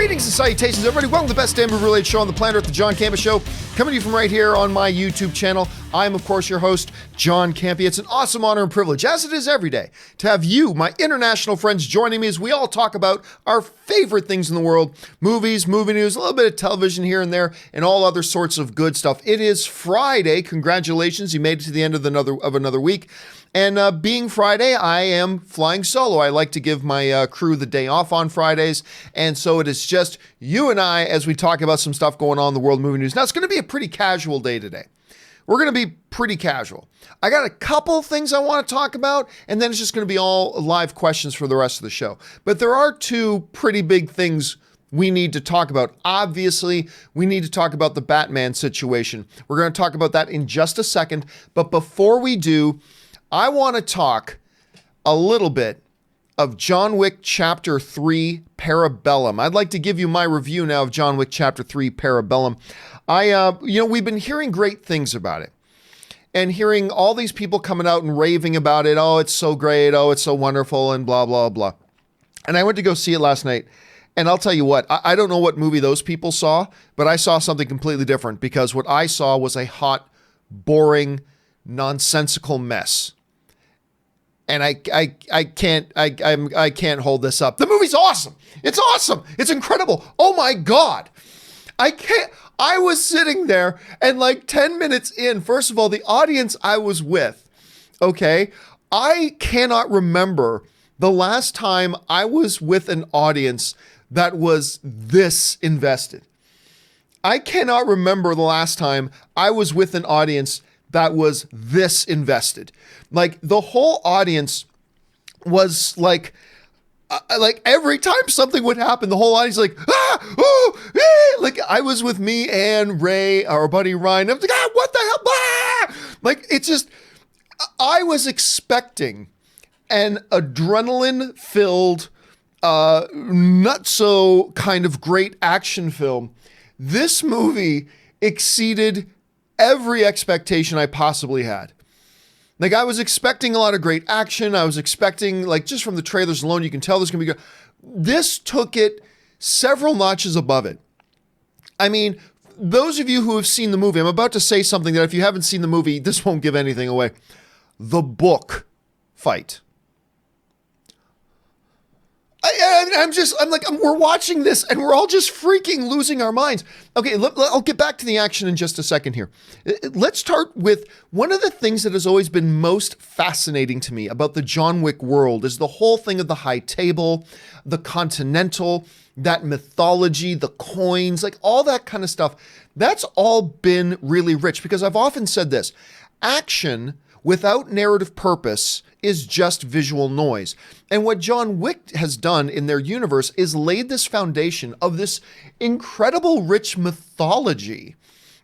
Greetings and salutations, everybody. Welcome to the best damn movie-related show on the planet Earth, the John Campea Show. Coming to you from right here on my YouTube channel. I am, of course, your host, John Campea. It's an awesome honor and privilege, as it is every day, to have you, my international friends, joining me as we all talk about our favorite things in the world. Movies, movie news, a little bit of television here and there, and all other sorts of good stuff. It is Friday. Congratulations. You made it to the end of another week. And being Friday, I am flying solo. I like to give my crew the day off on Fridays. And so it is just you and I as we talk about some stuff going on in the world of movie news. Now, it's going to be a pretty casual day today. We're going to be pretty casual. I got a couple things I want to talk about, and then it's just going to be all live questions for the rest of the show. But there are two pretty big things we need to talk about. Obviously, we need to talk about the Batman situation. We're going to talk about that in just a second. But before we do, I want to talk a little bit of John Wick Chapter 3 Parabellum. I'd like to give you my review now of John Wick Chapter 3 Parabellum. We've been hearing great things about it and hearing all these people coming out and raving about it. Oh, it's so great. Oh, it's so wonderful and blah, blah, blah. And I went to go see it last night. And I'll tell you what, I don't know what movie those people saw, but I saw something completely different because what I saw was a hot, boring, nonsensical mess. And I can't hold this up. The movie's awesome. It's awesome. It's incredible. Oh my God. I was sitting there and like 10 minutes in, first of all, the audience I was with, okay, I cannot remember the last time I was with an audience that was this invested. I cannot remember the last time I was with an audience that was this invested. Like the whole audience was like every time something would happen, the whole audience like, like I was with me and Ray, our buddy Ryan. I was like, what the hell? Like it's just, I was expecting an adrenaline-filled, nutso kind of great action film. This movie exceeded every expectation I possibly had. Like I was expecting a lot of great action. I was expecting, like just from the trailers alone, you can tell this is going to be good. This took it several notches above it. I mean, those of you who have seen the movie, I'm about to say something that if you haven't seen the movie, this won't give anything away. The book fight. We're watching this and we're all just freaking losing our minds. Okay, I'll get back to the action in just a second here. Let's start with one of the things that has always been most fascinating to me about the John Wick world is the whole thing of the high table, the Continental, that mythology, the coins, like all that kind of stuff. That's all been really rich because I've often said this, action without narrative purpose is just visual noise. And what John Wick has done in their universe is laid this foundation of this incredible rich mythology,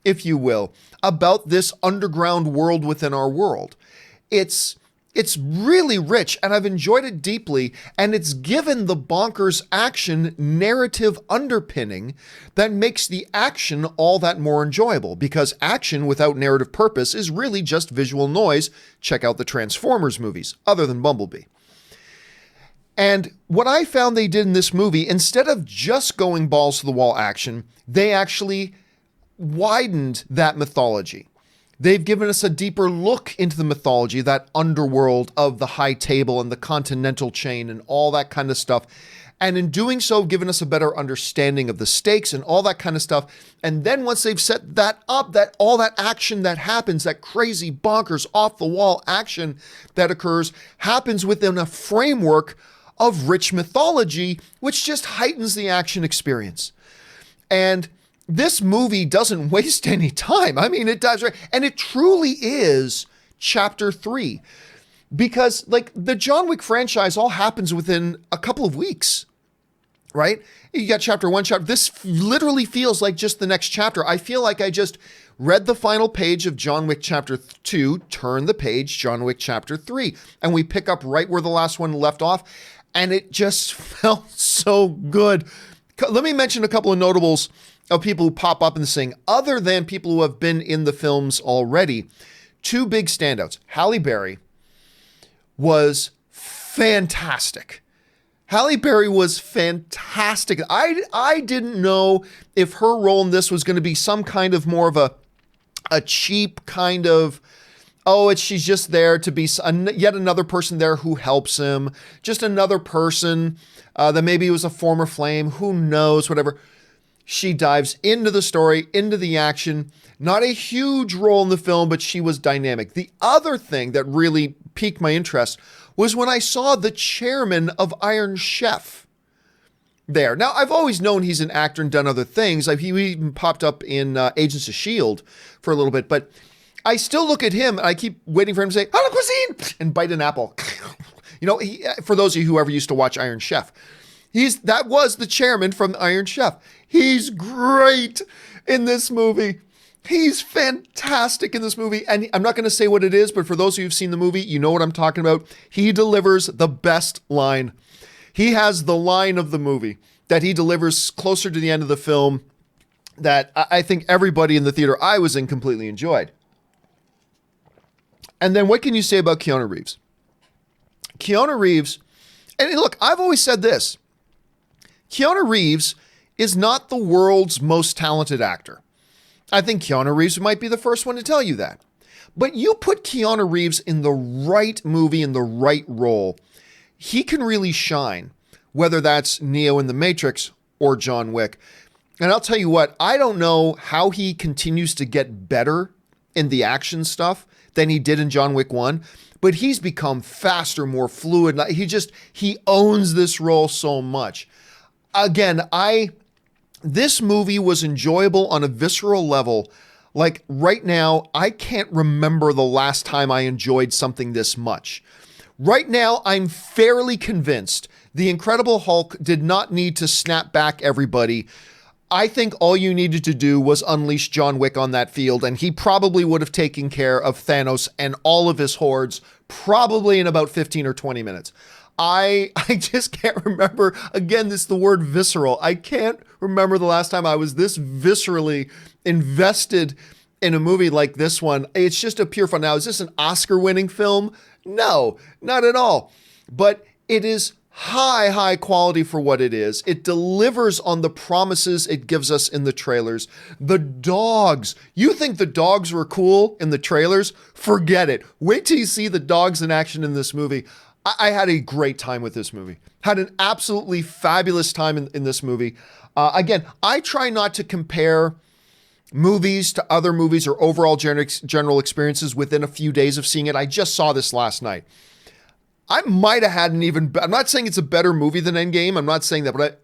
if you will, about this underground world within our world. It's really rich and I've enjoyed it deeply, and it's given the bonkers action narrative underpinning that makes the action all that more enjoyable, because action without narrative purpose is really just visual noise. Check out the Transformers movies, other than Bumblebee. And what I found they did in this movie, instead of just going balls to the wall action, they actually widened that mythology. They've given us a deeper look into the mythology, that underworld of the high table and the Continental chain and all that kind of stuff. And in doing so, given us a better understanding of the stakes and all that kind of stuff. And then once they've set that up, that all that action that happens, that crazy bonkers off the wall action that occurs, happens within a framework of rich mythology, which just heightens the action experience. And this movie doesn't waste any time. I mean, it does, right? And it truly is Chapter 3. Because, like, the John Wick franchise all happens within a couple of weeks, right? You got Chapter 1, this literally feels like just the next chapter. I feel like I just read the final page of John Wick Chapter 2, turn the page, John Wick Chapter 3, and we pick up right where the last one left off, and it just felt so good. Let me mention a couple of notables of people who pop up in this thing, other than people who have been in the films already. Two big standouts. Halle Berry was fantastic Halle Berry was fantastic. I didn't know if her role in this was going to be some kind of more of a cheap kind of, she's just there to be yet another person there who helps him, just another person that maybe was a former flame, who knows, whatever. She dives into the story, into the action. Not a huge role in the film, but she was dynamic. The other thing that really piqued my interest was when I saw the chairman of Iron Chef there. Now, I've always known he's an actor and done other things. He even popped up in Agents of S.H.I.E.L.D. for a little bit, but I still look at him and I keep waiting for him to say, "Hello, cuisine," and bite an apple. For those of you who ever used to watch Iron Chef, that was the chairman from Iron Chef. He's great in this movie. He's fantastic in this movie. And I'm not going to say what it is, but for those of you who've seen the movie, you know what I'm talking about. He delivers the best line. He has the line of the movie that he delivers closer to the end of the film that I think everybody in the theater I was in completely enjoyed. And then what can you say about Keanu Reeves? Keanu Reeves, and look, I've always said this. Keanu Reeves is not the world's most talented actor. I think Keanu Reeves might be the first one to tell you that. But you put Keanu Reeves in the right movie, in the right role, he can really shine, whether that's Neo in The Matrix or John Wick. And I'll tell you what, I don't know how he continues to get better in the action stuff than he did in John Wick 1, but he's become faster, more fluid. He owns this role so much. Again, this movie was enjoyable on a visceral level. Like right now, I can't remember the last time I enjoyed something this much. Right now, I'm fairly convinced the Incredible Hulk did not need to snap back everybody. I think all you needed to do was unleash John Wick on that field, and he probably would have taken care of Thanos and all of his hordes probably in about 15 or 20 minutes. I just can't remember. Again, this is the word visceral. I can't remember the last time I was this viscerally invested in a movie like this one. It's just a pure fun. Now, is this an Oscar-winning film? No, not at all. But it is high quality for what it is. It delivers on the promises it gives us in the trailers. The dogs. You think the dogs were cool in the trailers? Forget it. Wait till you see the dogs in action in this movie. I had a great time with this movie. Had an absolutely fabulous time in this movie. Again, I try not to compare movies to other movies or overall general experiences within a few days of seeing it. I just saw this last night. I might have had I'm not saying it's a better movie than Endgame. I'm not saying that, but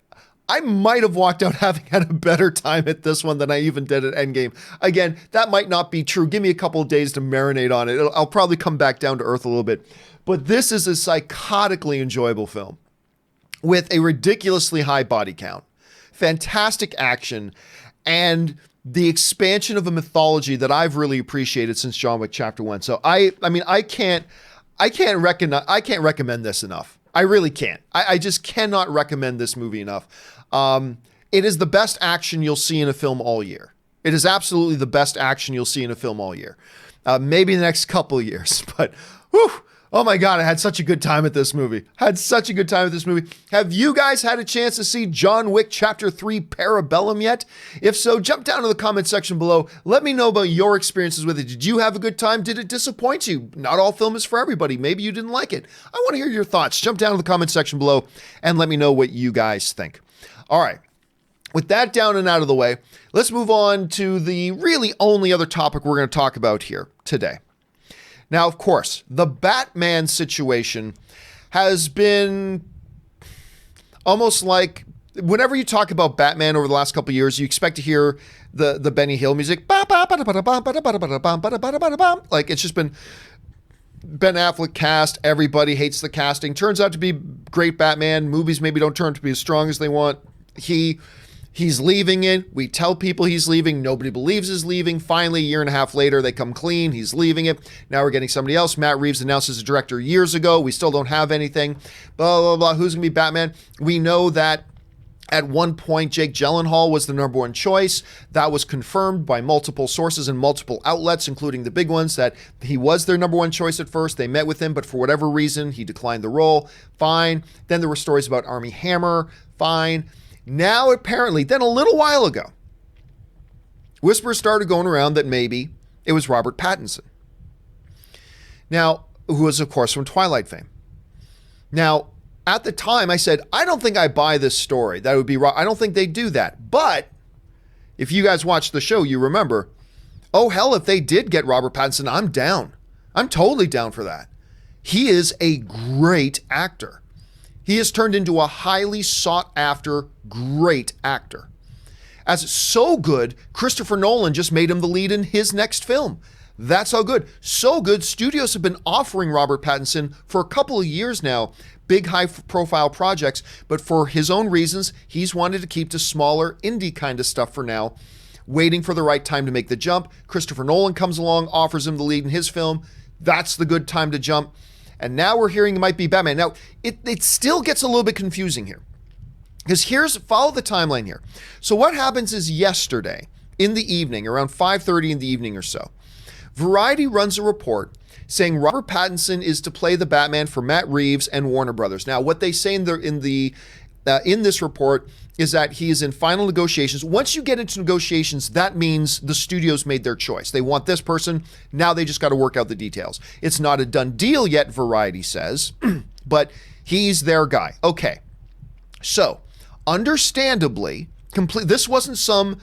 I might have walked out having had a better time at this one than I even did at Endgame. Again, that might not be true. Give me a couple of days to marinate on it. I'll probably come back down to earth a little bit. But this is a psychotically enjoyable film with a ridiculously high body count, fantastic action, and the expansion of a mythology that I've really appreciated since John Wick Chapter 1. So I can't recommend this enough. I really can't. I just cannot recommend this movie enough. It is the best action you'll see in a film all year. It is absolutely the best action you'll see in a film all year. Maybe the next couple of years, but whew, oh my God, I had such a good time at this movie. Have you guys had a chance to see John Wick Chapter 3 Parabellum yet? If so, jump down to the comment section below. Let me know about your experiences with it. Did you have a good time? Did it disappoint you? Not all film is for everybody. Maybe you didn't like it. I want to hear your thoughts. Jump down to the comment section below and let me know what you guys think. All right. With that down and out of the way, let's move on to the really only other topic we're going to talk about here today. Now, of course, the Batman situation has been almost like whenever you talk about Batman over the last couple of years, you expect to hear the Benny Hill music. Like it's just been Ben Affleck cast. Everybody hates the casting. Turns out to be great Batman. Movies maybe don't turn out to be as strong as they want. He's leaving it. We tell people he's leaving. Nobody believes he's leaving. Finally, a year and a half later, they come clean. He's leaving it. Now we're getting somebody else. Matt Reeves announced as a director years ago. We still don't have anything. Blah, blah, blah. Who's going to be Batman? We know that At one point, Jake Gyllenhaal was the number one choice. That was confirmed by multiple sources and multiple outlets, including the big ones, that he was their number one choice at first. They met with him, but for whatever reason, he declined the role. Fine. Then there were stories about Armie Hammer. Fine. Now, apparently, then a little while ago, whispers started going around that maybe it was Robert Pattinson. Now, who was, of course, from Twilight fame. Now, at the time, I said, I don't think I buy this story. That would be wrong. I don't think they do that. But if you guys watched the show, you remember, oh, hell, if they did get Robert Pattinson, I'm down. I'm totally down for that. He is a great actor. He has turned into a highly sought after, great actor. As so good, Christopher Nolan just made him the lead in his next film. That's how good. So good, studios have been offering Robert Pattinson for a couple of years now, big high-profile projects, but for his own reasons, he's wanted to keep to smaller indie kind of stuff for now, waiting for the right time to make the jump. Christopher Nolan comes along, offers him the lead in his film. That's the good time to jump. And now we're hearing it might be Batman. Now, it still gets a little bit confusing here, because follow the timeline here. So what happens is yesterday in the evening, around 5:30 in the evening or so, Variety runs a report saying Robert Pattinson is to play the Batman for Matt Reeves and Warner Brothers. Now, what they say in this report is that he is in final negotiations. Once you get into negotiations, that means the studios made their choice. They want this person. Now they just got to work out the details. It's not a done deal yet, Variety says, but he's their guy. Okay. So, understandably, this wasn't some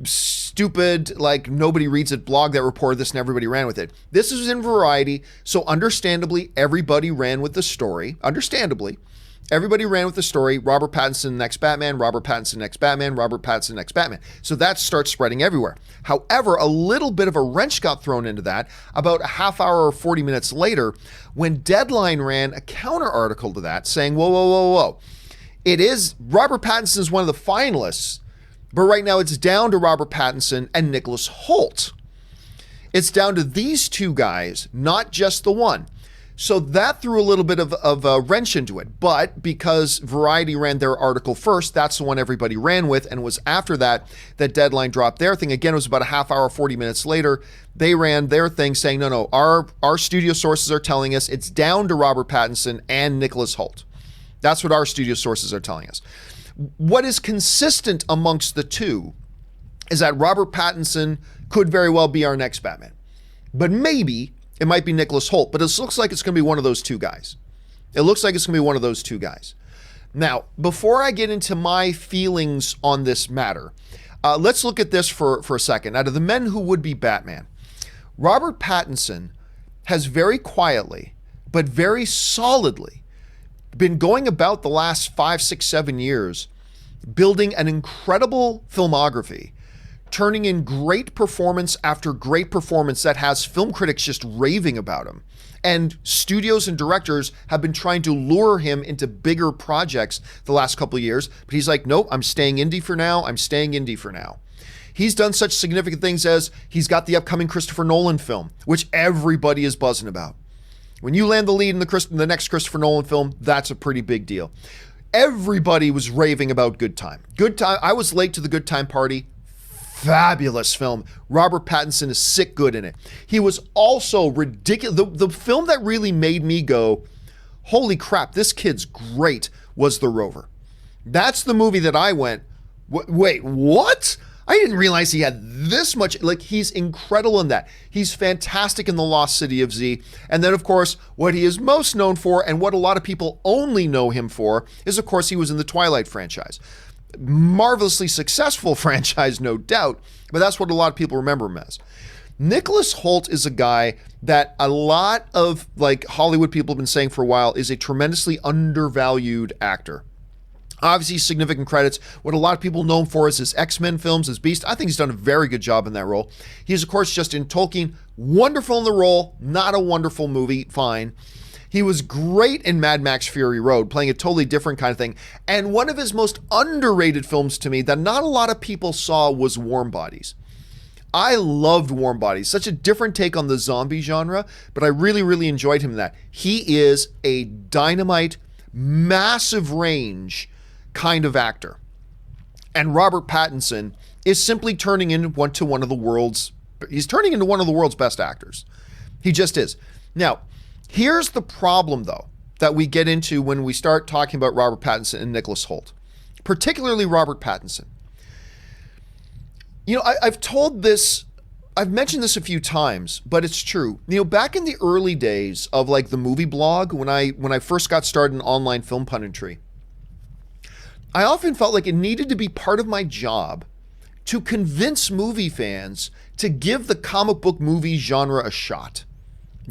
stupid, like nobody reads it blog that reported this and everybody ran with it. This is in Variety, so understandably, everybody ran with the story. Understandably, everybody ran with the story. Robert Pattinson next Batman, Robert Pattinson next Batman, Robert Pattinson next Batman. So that starts spreading everywhere. However, a little bit of a wrench got thrown into that about a half hour or 40 minutes later when Deadline ran a counter article to that saying, whoa. It is, Robert Pattinson is one of the finalists, but right now it's down to Robert Pattinson and Nicholas Hoult. It's down to these two guys, not just the one. So that threw a little bit of a wrench into it. But because Variety ran their article first, that's the one everybody ran with, and it was after that Deadline dropped their thing. Again, it was about a half hour, 40 minutes later. They ran their thing saying, no, our studio sources are telling us it's down to Robert Pattinson and Nicholas Hoult. That's what our studio sources are telling us. What is consistent amongst the two is that Robert Pattinson could very well be our next Batman. But maybe it might be Nicholas Hoult, but it looks like it's going to be one of those two guys. Now, before I get into my feelings on this matter, let's look at this for a second. Out of the men who would be Batman, Robert Pattinson has very quietly, but very solidly, been going about the last 5, 6, 7 years building an incredible filmography, turning in great performance after great performance that has film critics just raving about him. And studios and directors have been trying to lure him into bigger projects the last couple of years, but he's like, nope, I'm staying indie for now. He's done such significant things as he's got the upcoming Christopher Nolan film, which everybody is buzzing about. When you land the lead in the next Christopher Nolan film, that's a pretty big deal. Everybody was raving about Good Time. I was late to the Good Time party. Fabulous film. Robert Pattinson is sick good in it. He was also ridiculous. The film that really made me go, holy crap, this kid's great, was The Rover. That's the movie that I went, wait, what? I didn't realize he had this much, like he's incredible in that. He's fantastic in The Lost City of Z. And then of course, what he is most known for and what a lot of people only know him for is of course he was in the Twilight franchise. Marvelously successful franchise, no doubt, but that's what a lot of people remember him as. Nicholas Hoult is a guy that a lot of like Hollywood people have been saying for a while is a tremendously undervalued actor. Obviously, significant credits. What a lot of people know him for is his X-Men films, his Beast. I think he's done a very good job in that role. He's, of course, just in Tolkien. Wonderful in the role. Not a wonderful movie. Fine. He was great in Mad Max Fury Road, playing a totally different kind of thing. And one of his most underrated films to me that not a lot of people saw was Warm Bodies. I loved Warm Bodies. Such a different take on the zombie genre, but I really, really enjoyed him in that. He is a dynamite, massive range kind of actor. And Robert Pattinson is simply turning into one of the world's best actors. He just is. Now, here's the problem, though, that we get into when we start talking about Robert Pattinson and Nicholas Hoult, particularly Robert Pattinson. You know, I've mentioned this a few times, but it's true. You know, back in the early days of like the movie blog, when I first got started in online film punditry, I often felt like it needed to be part of my job to convince movie fans to give the comic book movie genre a shot.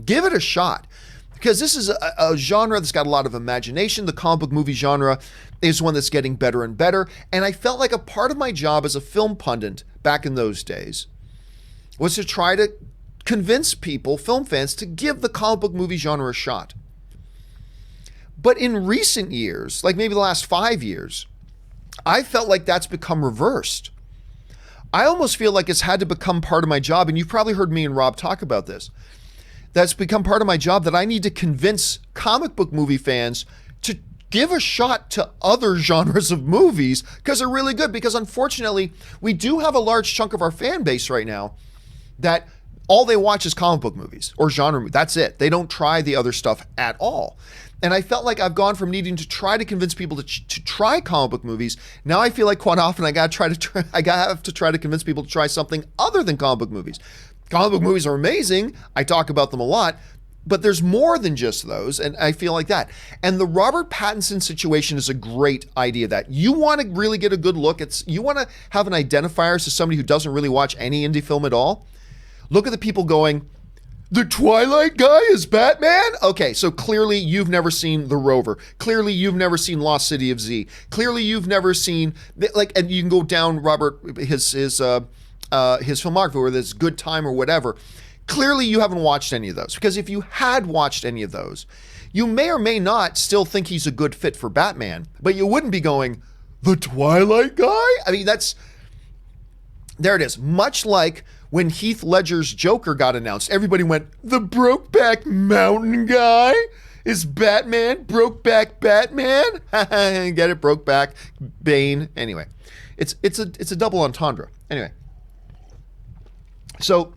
Give it a shot. Because this is a genre that's got a lot of imagination. The comic book movie genre is one that's getting better and better. And I felt like a part of my job as a film pundit back in those days was to try to convince people, film fans, to give the comic book movie genre a shot. But in recent years, like maybe the last 5 years, I felt like that's become reversed. I almost feel like it's had to become part of my job, and you've probably heard me and Rob talk about this. That's become part of my job, that I need to convince comic book movie fans to give a shot to other genres of movies because they're really good. Because unfortunately, we do have a large chunk of our fan base right now that all they watch is comic book movies or genre movies. That's it. They don't try the other stuff at all. And I felt like I've gone from needing to try to convince people to try comic book movies. Now I feel like quite often I have to try to convince people to try something other than comic book movies. Comic book movies are amazing. I talk about them a lot, but there's more than just those, and I feel like that. And the Robert Pattinson situation is a great idea. That you want to really get a good look. You want to have an identifier as somebody who doesn't really watch any indie film at all. Look at the people going, the Twilight guy is Batman? Okay, so clearly you've never seen The Rover. Clearly you've never seen Lost City of Z. Clearly you've never seen, and you can go down his filmography, whether it's Good Time or whatever. Clearly you haven't watched any of those, because if you had watched any of those, you may or may not still think he's a good fit for Batman, but you wouldn't be going, the Twilight guy? I mean, there it is. Much like when Heath Ledger's Joker got announced, everybody went, the Brokeback Mountain guy is Batman? Brokeback Batman? Get it? Brokeback, Bane. Anyway, it's a double entendre. Anyway, so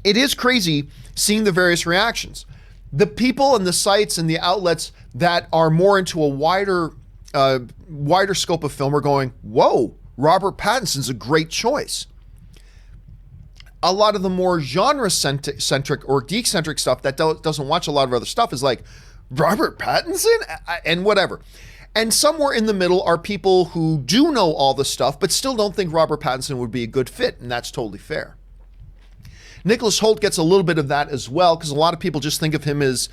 it is crazy seeing the various reactions. The people and the sites and the outlets that are more into a wider scope of film are going, whoa, Robert Pattinson's a great choice. A lot of the more genre-centric or geek-centric stuff that doesn't watch a lot of other stuff is like, Robert Pattinson? And whatever. And somewhere in the middle are people who do know all the stuff, but still don't think Robert Pattinson would be a good fit, and that's totally fair. Nicholas Hoult gets a little bit of that as well, because a lot of people just think of him as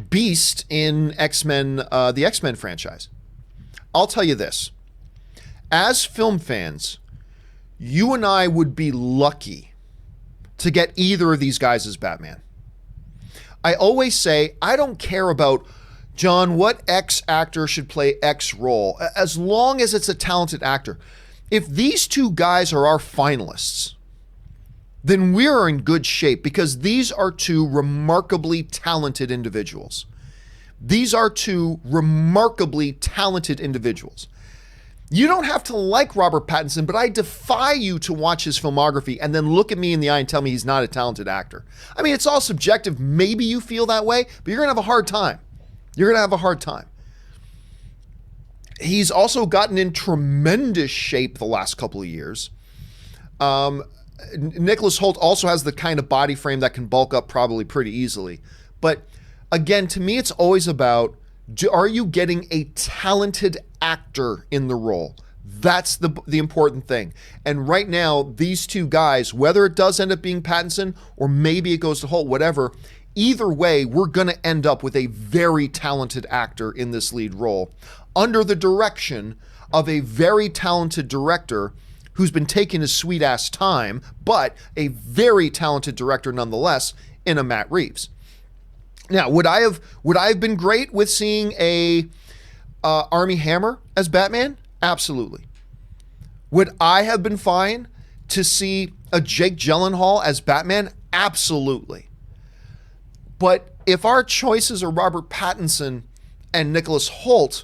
Beast in X-Men, the X-Men franchise. I'll tell you this. As film fans, you and I would be lucky to get either of these guys as Batman. I always say, I don't care about, John, what X actor should play X role, as long as it's a talented actor. If these two guys are our finalists, then we are in good shape, because these are two remarkably talented individuals. These are two remarkably talented individuals. You don't have to like Robert Pattinson, but I defy you to watch his filmography and then look at me in the eye and tell me he's not a talented actor. I mean, it's all subjective. Maybe you feel that way, but you're going to have a hard time. You're going to have a hard time. He's also gotten in tremendous shape the last couple of years. Nicholas Hoult also has the kind of body frame that can bulk up probably pretty easily. But again, to me, it's always about, are you getting a talented actor in the role? That's the important thing. And right now, these two guys, whether it does end up being Pattinson or maybe it goes to Hoult, whatever, either way, we're going to end up with a very talented actor in this lead role under the direction of a very talented director who's been taking his sweet-ass time, but a very talented director nonetheless in a Matt Reeves. Now, would I have been great with seeing a Armie Hammer as Batman? Absolutely. Would I have been fine to see a Jake Gyllenhaal as Batman? Absolutely. But if our choices are Robert Pattinson and Nicholas Hoult,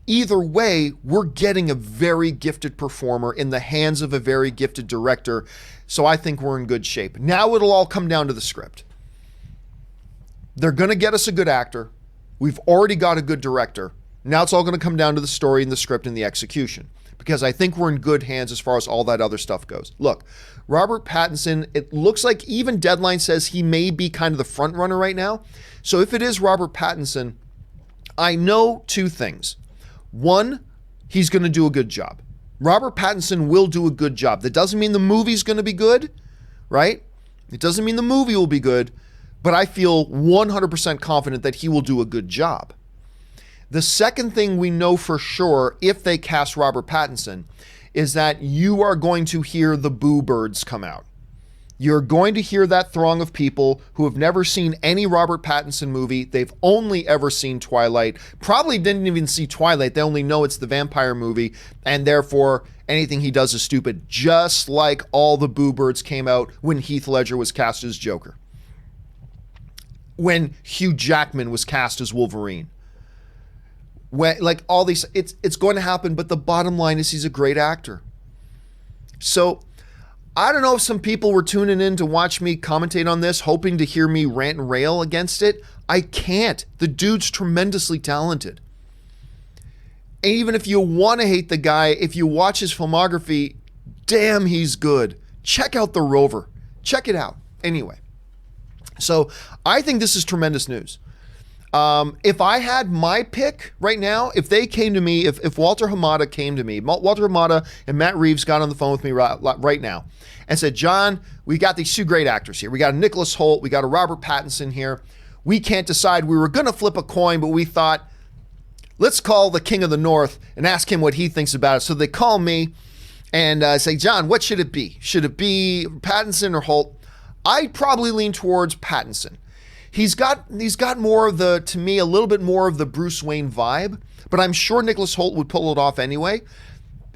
Either way, we're getting a very gifted performer in the hands of a very gifted director. So I think we're in good shape. Now it'll all come down to the script. They're going to get us a good actor. We've already got a good director. Now it's all going to come down to the story and the script and the execution, because I think we're in good hands as far as all that other stuff goes. Look, Robert Pattinson, it looks like even Deadline says he may be kind of the front runner right now. So if it is Robert Pattinson, I know two things. One, he's going to do a good job. Robert Pattinson will do a good job. That doesn't mean the movie's going to be good, right? It doesn't mean the movie will be good, but I feel 100% confident that he will do a good job. The second thing we know for sure, if they cast Robert Pattinson, is that you are going to hear the boo birds come out. You're going to hear that throng of people who have never seen any Robert Pattinson movie. They've only ever seen Twilight. Probably didn't even see Twilight. They only know it's the vampire movie, and therefore anything he does is stupid. Just like all the boo birds came out when Heath Ledger was cast as Joker. When Hugh Jackman was cast as Wolverine. When, like all these, it's going to happen, but the bottom line is he's a great actor. So I don't know if some people were tuning in to watch me commentate on this, hoping to hear me rant and rail against it. I can't. The dude's tremendously talented. And even if you want to hate the guy, if you watch his filmography, damn, he's good. Check out The Rover. Check it out. Anyway, so I think this is tremendous news. If I had my pick right now, if they came to me, if Walter Hamada came to me, Walter Hamada and Matt Reeves got on the phone with me right now and said, John, we got these two great actors here. We got a Nicholas Hoult. We got a Robert Pattinson here. We can't decide. We were going to flip a coin, but we thought, let's call the King of the North and ask him what he thinks about it. So they call me and say, John, what should it be? Should it be Pattinson or Hoult? I'd probably lean towards Pattinson. He's got more of the, to me, a little bit more of the Bruce Wayne vibe, but I'm sure Nicholas Hoult would pull it off anyway.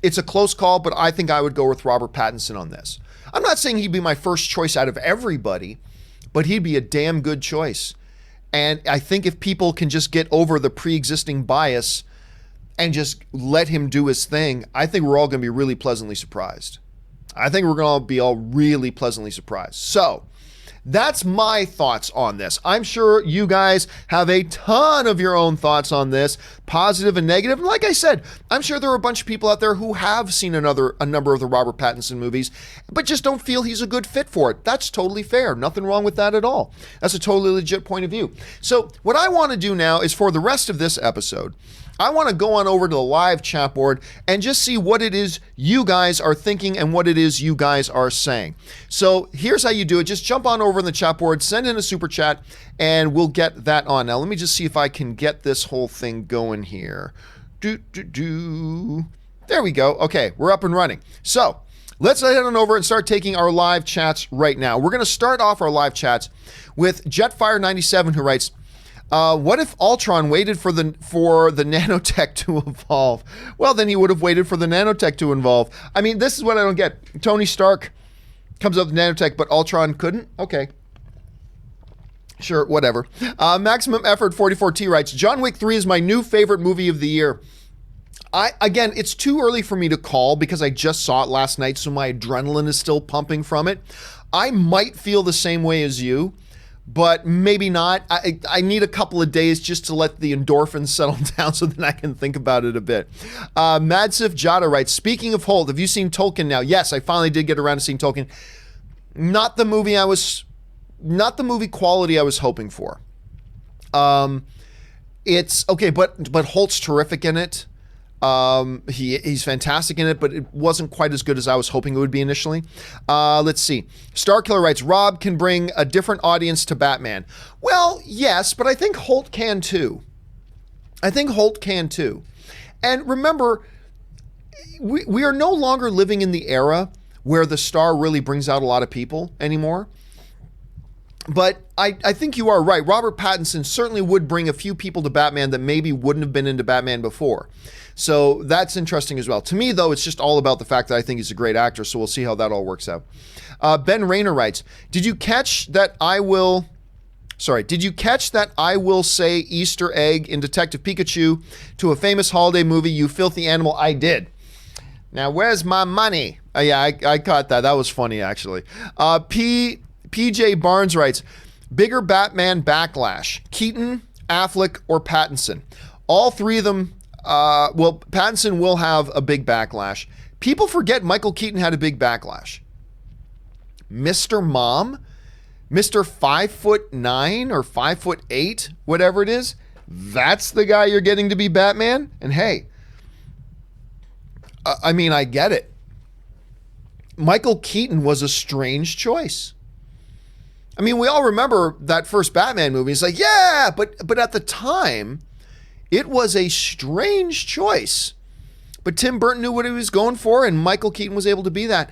It's a close call, but I think I would go with Robert Pattinson on this. I'm not saying he'd be my first choice out of everybody, but he'd be a damn good choice. And I think if people can just get over the pre-existing bias and just let him do his thing, I think we're all going to be really pleasantly surprised. I think we're going to be all really pleasantly surprised. So that's my thoughts on this. I'm sure you guys have a ton of your own thoughts on this, positive and negative. And like I said, I'm sure there are a bunch of people out there who have seen a number of the Robert Pattinson movies, but just don't feel he's a good fit for it. That's totally fair. Nothing wrong with that at all. That's a totally legit point of view. So what I want to do now is, for the rest of this episode, I want to go on over to the live chat board and just see what it is you guys are thinking and what it is you guys are saying. So here's how you do it. Just jump on over in the chat board, send in a super chat, and we'll get that on. Now, let me just see if I can get this whole thing going here. There we go. Okay, we're up and running. So let's head on over and start taking our live chats right now. We're going to start off our live chats with Jetfire97, who writes, what if Ultron waited for the nanotech to evolve? Well, then he would have waited for the nanotech to evolve. I mean, this is what I don't get. Tony Stark comes up with nanotech, but Ultron couldn't? Okay. Sure, whatever. Maximum Effort 44T writes, John Wick 3 is my new favorite movie of the year. Again, it's too early for me to call because I just saw it last night, so my adrenaline is still pumping from it. I might feel the same way as you, but maybe not. I need a couple of days just to let the endorphins settle down so that I can think about it a bit. Madsif Jada writes, speaking of Hoult, have you seen Tolkien now? Yes, I finally did get around to seeing Tolkien. Not the movie quality I was hoping for. It's okay, but Holt's terrific in it. He's fantastic in it, but it wasn't quite as good as I was hoping it would be initially. Let's see. Starkiller writes, Rob can bring a different audience to Batman. Well, yes, but I think Hoult can too. And remember, we are no longer living in the era where the star really brings out a lot of people anymore. But I think you are right. Robert Pattinson certainly would bring a few people to Batman that maybe wouldn't have been into Batman before. So that's interesting as well. To me, though, it's just all about the fact that I think he's a great actor, so we'll see how that all works out. Ben Rayner writes, did you catch that I will Sorry, did you catch that I will say Easter egg in Detective Pikachu to a famous holiday movie, you filthy animal? I did. Now, where's my money? Yeah, I caught that. That was funny, actually. PJ Barnes writes, bigger Batman backlash, Keaton, Affleck, or Pattinson? All three of them, well, Pattinson will have a big backlash. People forget Michael Keaton had a big backlash. Mr. Mom, Mr. 5'9" or 5'8", whatever it is, that's the guy you're getting to be Batman? And hey, I mean, I get it. Michael Keaton was a strange choice. I mean, we all remember that first Batman movie. It's like, yeah, but at the time, it was a strange choice. But Tim Burton knew what he was going for, and Michael Keaton was able to be that.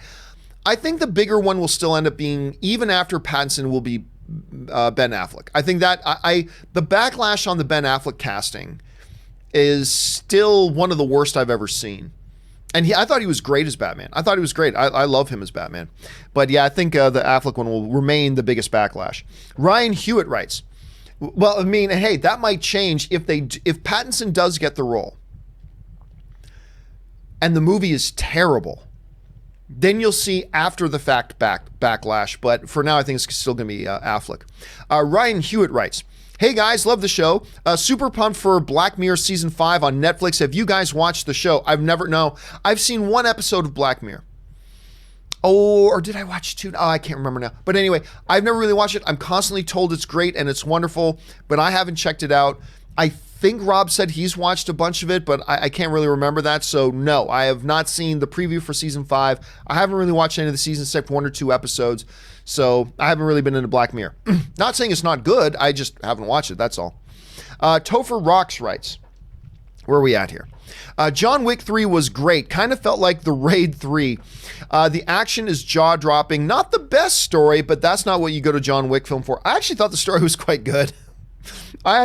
I think the bigger one will still end up being, even after Pattinson, will be Ben Affleck. I think that the backlash on the Ben Affleck casting is still one of the worst I've ever seen. And I thought he was great as Batman. I thought he was great. I love him as Batman. But yeah, I think the Affleck one will remain the biggest backlash. Ryan Hewitt writes, well, I mean, hey, that might change if Pattinson does get the role and the movie is terrible. Then you'll see after the fact backlash. But for now, I think it's still going to be Affleck. Ryan Hewitt writes, hey guys, love the show. Super pumped for Black Mirror Season 5 on Netflix. Have you guys watched the show? I've seen one episode of Black Mirror. Oh, or did I watch two? Oh, I can't remember now. But anyway, I've never really watched it. I'm constantly told it's great and it's wonderful, but I haven't checked it out. I think Rob said he's watched a bunch of it, but I can't really remember that. So no, I have not seen the preview for Season 5. I haven't really watched any of the seasons except 1 or 2 episodes. So I haven't really been into Black Mirror. Not saying it's not good. I just haven't watched it. That's all. Topher Rocks writes, where are we at here? John Wick 3 was great. Kind of felt like the Raid 3. The action is jaw-dropping. Not the best story, but that's not what you go to John Wick film for. I actually thought the story was quite good. I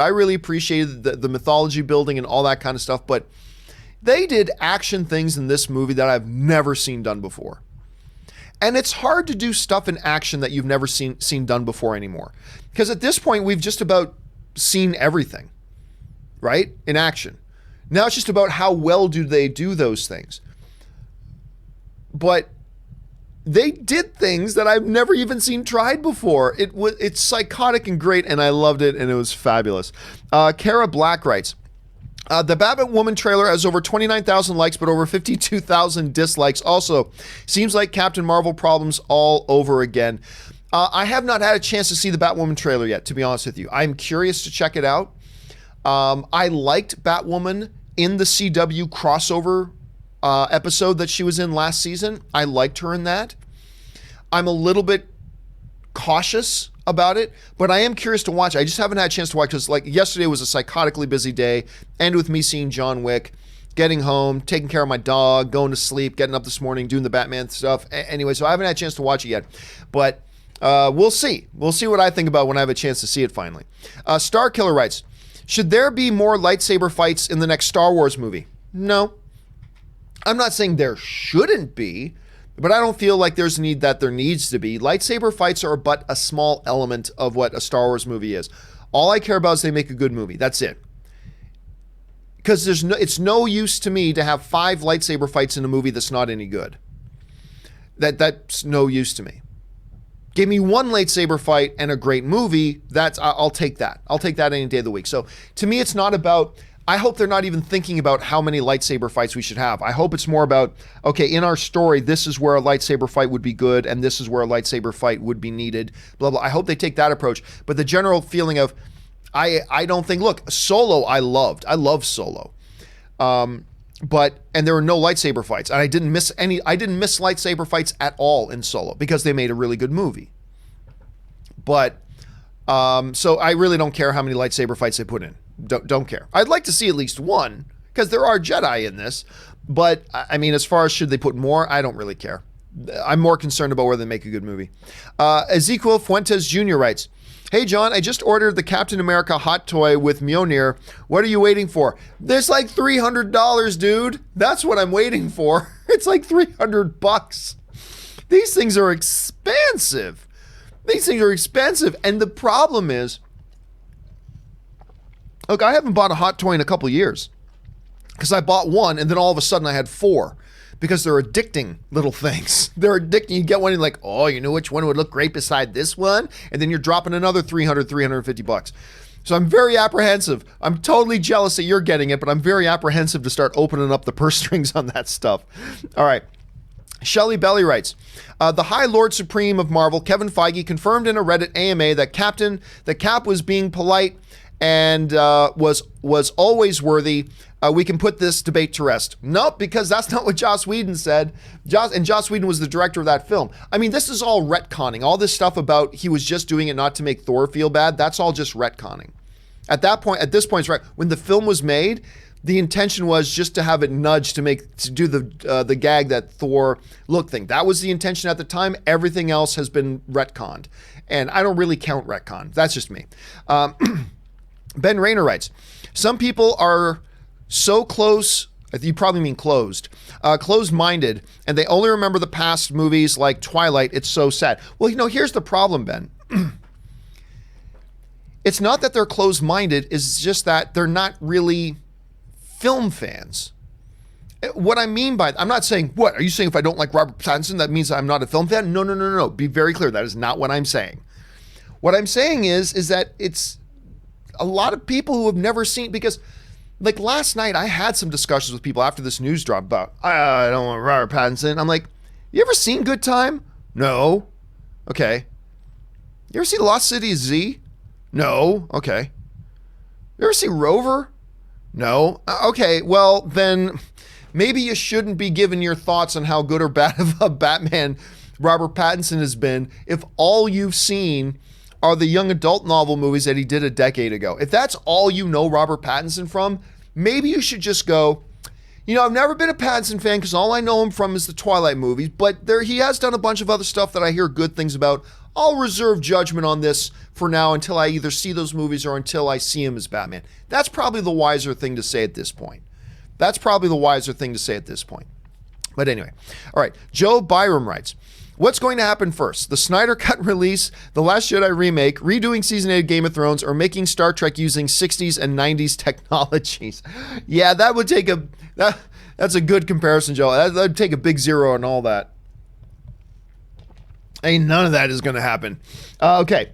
really appreciated the mythology building and all that kind of stuff, but they did action things in this movie that I've never seen done before. And it's hard to do stuff in action that you've never seen done before anymore. Because at this point, we've just about seen everything, right? In action. Now it's just about how well do they do those things. But they did things that I've never even seen tried before. It's psychotic and great, and I loved it, and it was fabulous. Kara Black writes, the Batwoman trailer has over 29,000 likes, but over 52,000 dislikes. Also, seems like Captain Marvel problems all over again. I have not had a chance to see the Batwoman trailer yet, to be honest with you. I'm curious to check it out. I liked Batwoman in the CW crossover episode that she was in last season. I liked her in that. I'm a little bit cautious about it, but I am curious to watch. I just haven't had a chance to watch because like yesterday was a psychotically busy day, and with me seeing John Wick, getting home, taking care of my dog, going to sleep, getting up this morning, doing the Batman stuff. Anyway, so I haven't had a chance to watch it yet, but we'll see. We'll see what I think about when I have a chance to see it finally. Star Killer writes, should there be more lightsaber fights in the next Star Wars movie? No. I'm not saying there shouldn't be, but I don't feel like there's a need that there needs to be. Lightsaber fights are but a small element of what a Star Wars movie is. All I care about is they make a good movie. That's it. Because it's no use to me to have 5 lightsaber fights in a movie that's not any good. That's no use to me. Give me 1 lightsaber fight and a great movie. I'll take that. I'll take that any day of the week. So to me, it's not about. I hope they're not even thinking about how many lightsaber fights we should have. I hope it's more about, okay, in our story, this is where a lightsaber fight would be good, and this is where a lightsaber fight would be needed, blah, blah. I hope they take that approach. But the general feeling of, I don't think, look, Solo I loved. I love Solo. And there were no lightsaber fights. And I didn't miss lightsaber fights at all in Solo because they made a really good movie. But, so I really don't care how many lightsaber fights they put in. Don't care. I'd like to see at least 1 because there are Jedi in this. But I mean, as far as should they put more, I don't really care. I'm more concerned about whether they make a good movie. Ezequiel Fuentes Jr. writes, hey, John, I just ordered the Captain America hot toy with Mjolnir. What are you waiting for? There's like $300, dude. That's what I'm waiting for. It's like $300. These things are expensive. These things are expensive. And the problem is, look, I haven't bought a hot toy in a couple of years because I bought one and then all of a sudden I had four because they're addicting little things. They're addicting. You get one and you're like, oh, you know which one would look great beside this one? And then you're dropping another $350. So I'm very apprehensive. I'm totally jealous that you're getting it, but I'm very apprehensive to start opening up the purse strings on that stuff. All right. Shelley Belly writes, the High Lord Supreme of Marvel, Kevin Feige, confirmed in a Reddit AMA that Cap was being polite and was always worthy. We can put this debate to rest. Nope, because that's not what Joss Whedon said. Joss Whedon was the director of that film. I mean, this is all retconning. All this stuff about he was just doing it not to make Thor feel bad, that's all just retconning. At this point, right, when the film was made, the intention was just to have it nudge to do the gag that Thor look thing. That was the intention at the time. Everything else has been retconned. And I don't really count retcon. That's just me. Ben Rayner writes, some people are so close, you probably mean closed-minded, and they only remember the past movies like Twilight. It's so sad. Well, here's the problem, Ben. It's not that they're closed-minded. It's just that they're not really film fans. What I mean by I'm not saying, what, are you saying if I don't like Robert Pattinson, that means I'm not a film fan? No. Be very clear. That is not what I'm saying. What I'm saying is that it's a lot of people who have never seen, because like last night I had some discussions with people after this news dropped about, I don't want Robert Pattinson. I'm like, you ever seen Good Time? No. Okay. You ever see Lost City Z? No. Okay. You ever see Rover? No. Okay. Well, then maybe you shouldn't be giving your thoughts on how good or bad of a Batman Robert Pattinson has been if all you've seen are the young adult novel movies that he did a decade ago. If that's all you know Robert Pattinson from, maybe you should just go, I've never been a Pattinson fan because all I know him from is the Twilight movies, but he has done a bunch of other stuff that I hear good things about. I'll reserve judgment on this for now until I either see those movies or until I see him as Batman. That's probably the wiser thing to say at this point. But anyway, all right. Joe Byram writes, what's going to happen first? The Snyder Cut release, The Last Jedi remake, redoing Season 8 of Game of Thrones, or making Star Trek using 60s and 90s technologies? Yeah, that would take that's a good comparison, Joe. That'd take a big zero on all that. Ain't none of that is going to happen. Okay,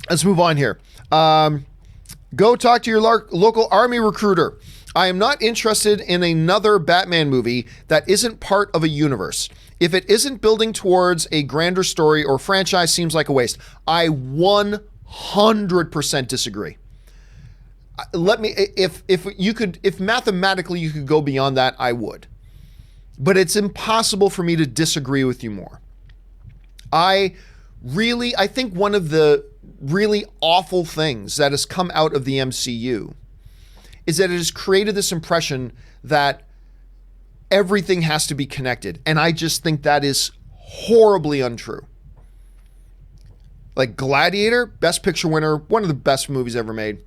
let's move on here. Go talk to your local army recruiter. I am not interested in another Batman movie that isn't part of a universe. If it isn't building towards a grander story or franchise, seems like a waste. I 100% disagree. If mathematically you could go beyond that, I would. But it's impossible for me to disagree with you more. I think one of the really awful things that has come out of the MCU is that it has created this impression that everything has to be connected. And I just think that is horribly untrue. Like Gladiator, Best Picture winner, one of the best movies ever made.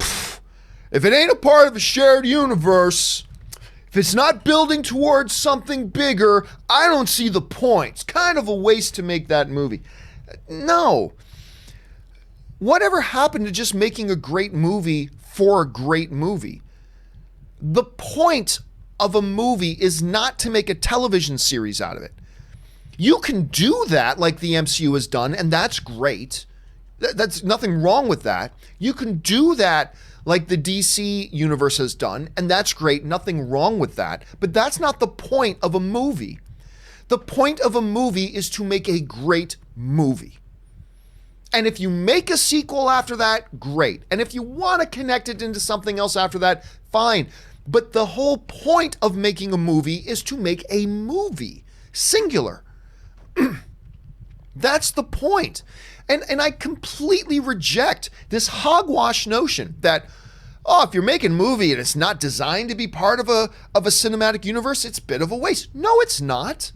If it ain't a part of a shared universe, if it's not building towards something bigger, I don't see the point. It's kind of a waste to make that movie. No. Whatever happened to just making a great movie for a great movie? The point of a movie is not to make a television series out of it. You can do that like the MCU has done, and that's great. That's nothing wrong with that. You can do that like the DC universe has done, and that's great. Nothing wrong with that. But that's not the point of a movie. The point of a movie is to make a great movie. And if you make a sequel after that, great. And if you want to connect it into something else after that, fine. But the whole point of making a movie is to make a movie. Singular. That's the point. And I completely reject this hogwash notion that, if you're making a movie and it's not designed to be part of a cinematic universe, it's a bit of a waste. No, it's not.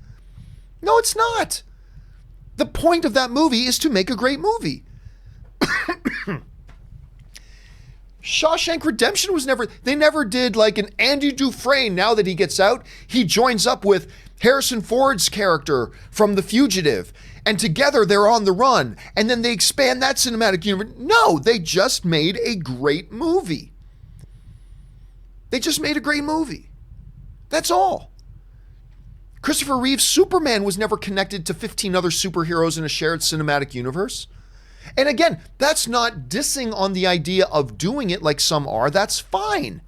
No, it's not. The point of that movie is to make a great movie. Shawshank Redemption they never did like an Andy Dufresne. Now that he gets out, he joins up with Harrison Ford's character from The Fugitive. and together they're on the run, and then they expand that cinematic universe. No, they just made a great movie. They just made a great movie. That's all. Christopher Reeve's Superman was never connected to 15 other superheroes in a shared cinematic universe. And again, that's not dissing on the idea of doing it like some are. That's fine.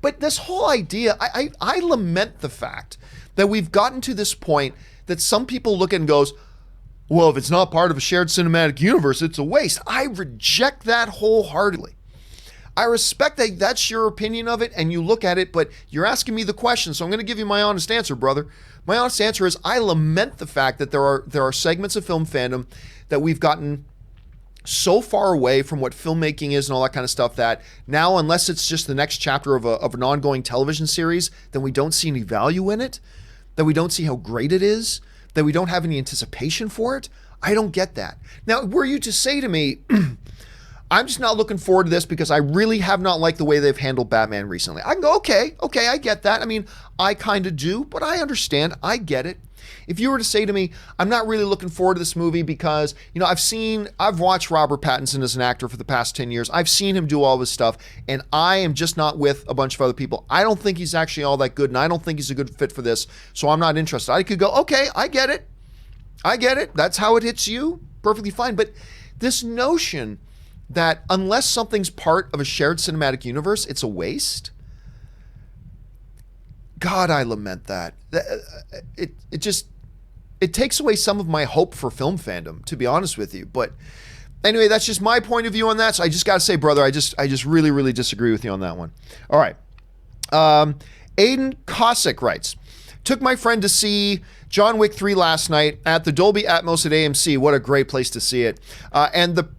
But this whole idea, I lament the fact that we've gotten to this point that some people look at and goes, well, if it's not part of a shared cinematic universe, it's a waste. I reject that wholeheartedly. I respect that that's your opinion of it and you look at it, but you're asking me the question, so I'm going to give you my honest answer, brother. My honest answer is I lament the fact that there are segments of film fandom that we've gotten so far away from what filmmaking is and all that kind of stuff that now, unless it's just the next chapter of an ongoing television series, then we don't see any value in it, that we don't see how great it is, that we don't have any anticipation for it. I don't get that. Now, were you to say to me, I'm just not looking forward to this because I really have not liked the way they've handled Batman recently, I can go, okay, I get that. I mean, I kind of do, but I understand. I get it. If you were to say to me, I'm not really looking forward to this movie because, I've watched Robert Pattinson as an actor for the past 10 years. I've seen him do all this stuff, and I am just not with a bunch of other people. I don't think he's actually all that good, and I don't think he's a good fit for this, so I'm not interested. I could go, okay, I get it. That's how it hits you. Perfectly fine. But this notion that unless something's part of a shared cinematic universe, it's a waste. God, I lament that. It takes away some of my hope for film fandom, to be honest with you. But anyway, that's just my point of view on that. So I just got to say, brother, I just really, really disagree with you on that one. All right. Aiden Cossack writes, took my friend to see John Wick 3 last night at the Dolby Atmos at AMC. What a great place to see it. And the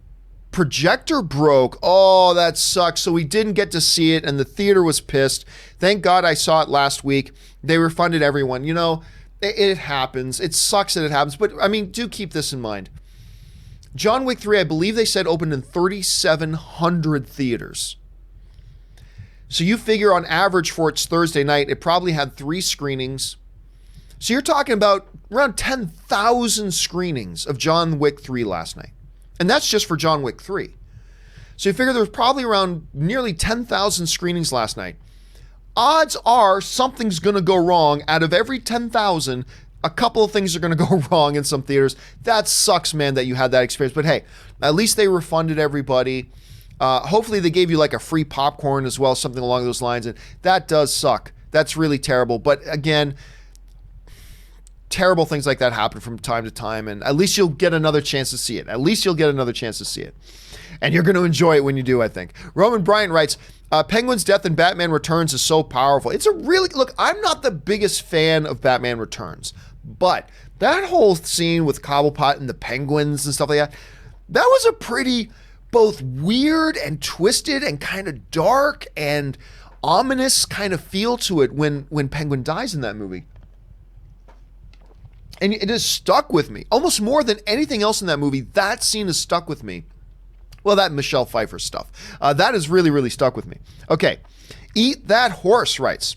projector broke. Oh, that sucks. So we didn't get to see it and the theater was pissed. Thank God I saw it last week. They refunded everyone. It happens. It sucks that it happens. But I mean, do keep this in mind. John Wick 3, I believe they said opened in 3,700 theaters. So you figure on average for its Thursday night, it probably had 3 screenings. So you're talking about around 10,000 screenings of John Wick 3 last night. And that's just for John Wick 3. So you figure there was probably around nearly 10,000 screenings last night. Odds are something's going to go wrong. Out of every 10,000, a couple of things are going to go wrong in some theaters. That sucks, man, that you had that experience. But hey, at least they refunded everybody. Hopefully they gave you like a free popcorn as well, something along those lines. And that does suck. That's really terrible. But again, terrible things like that happen from time to time, and at least you'll get another chance to see it. And you're going to enjoy it when you do, I think. Roman Bryant writes, Penguin's death in Batman Returns is so powerful. Look, I'm not the biggest fan of Batman Returns, but that whole scene with Cobblepot and the penguins and stuff like that was a pretty both weird and twisted and kind of dark and ominous kind of feel to it when Penguin dies in that movie. And it has stuck with me. Almost more than anything else in that movie, that scene has stuck with me. Well, that Michelle Pfeiffer stuff. That has really, really stuck with me. Okay. Eat That Horse writes,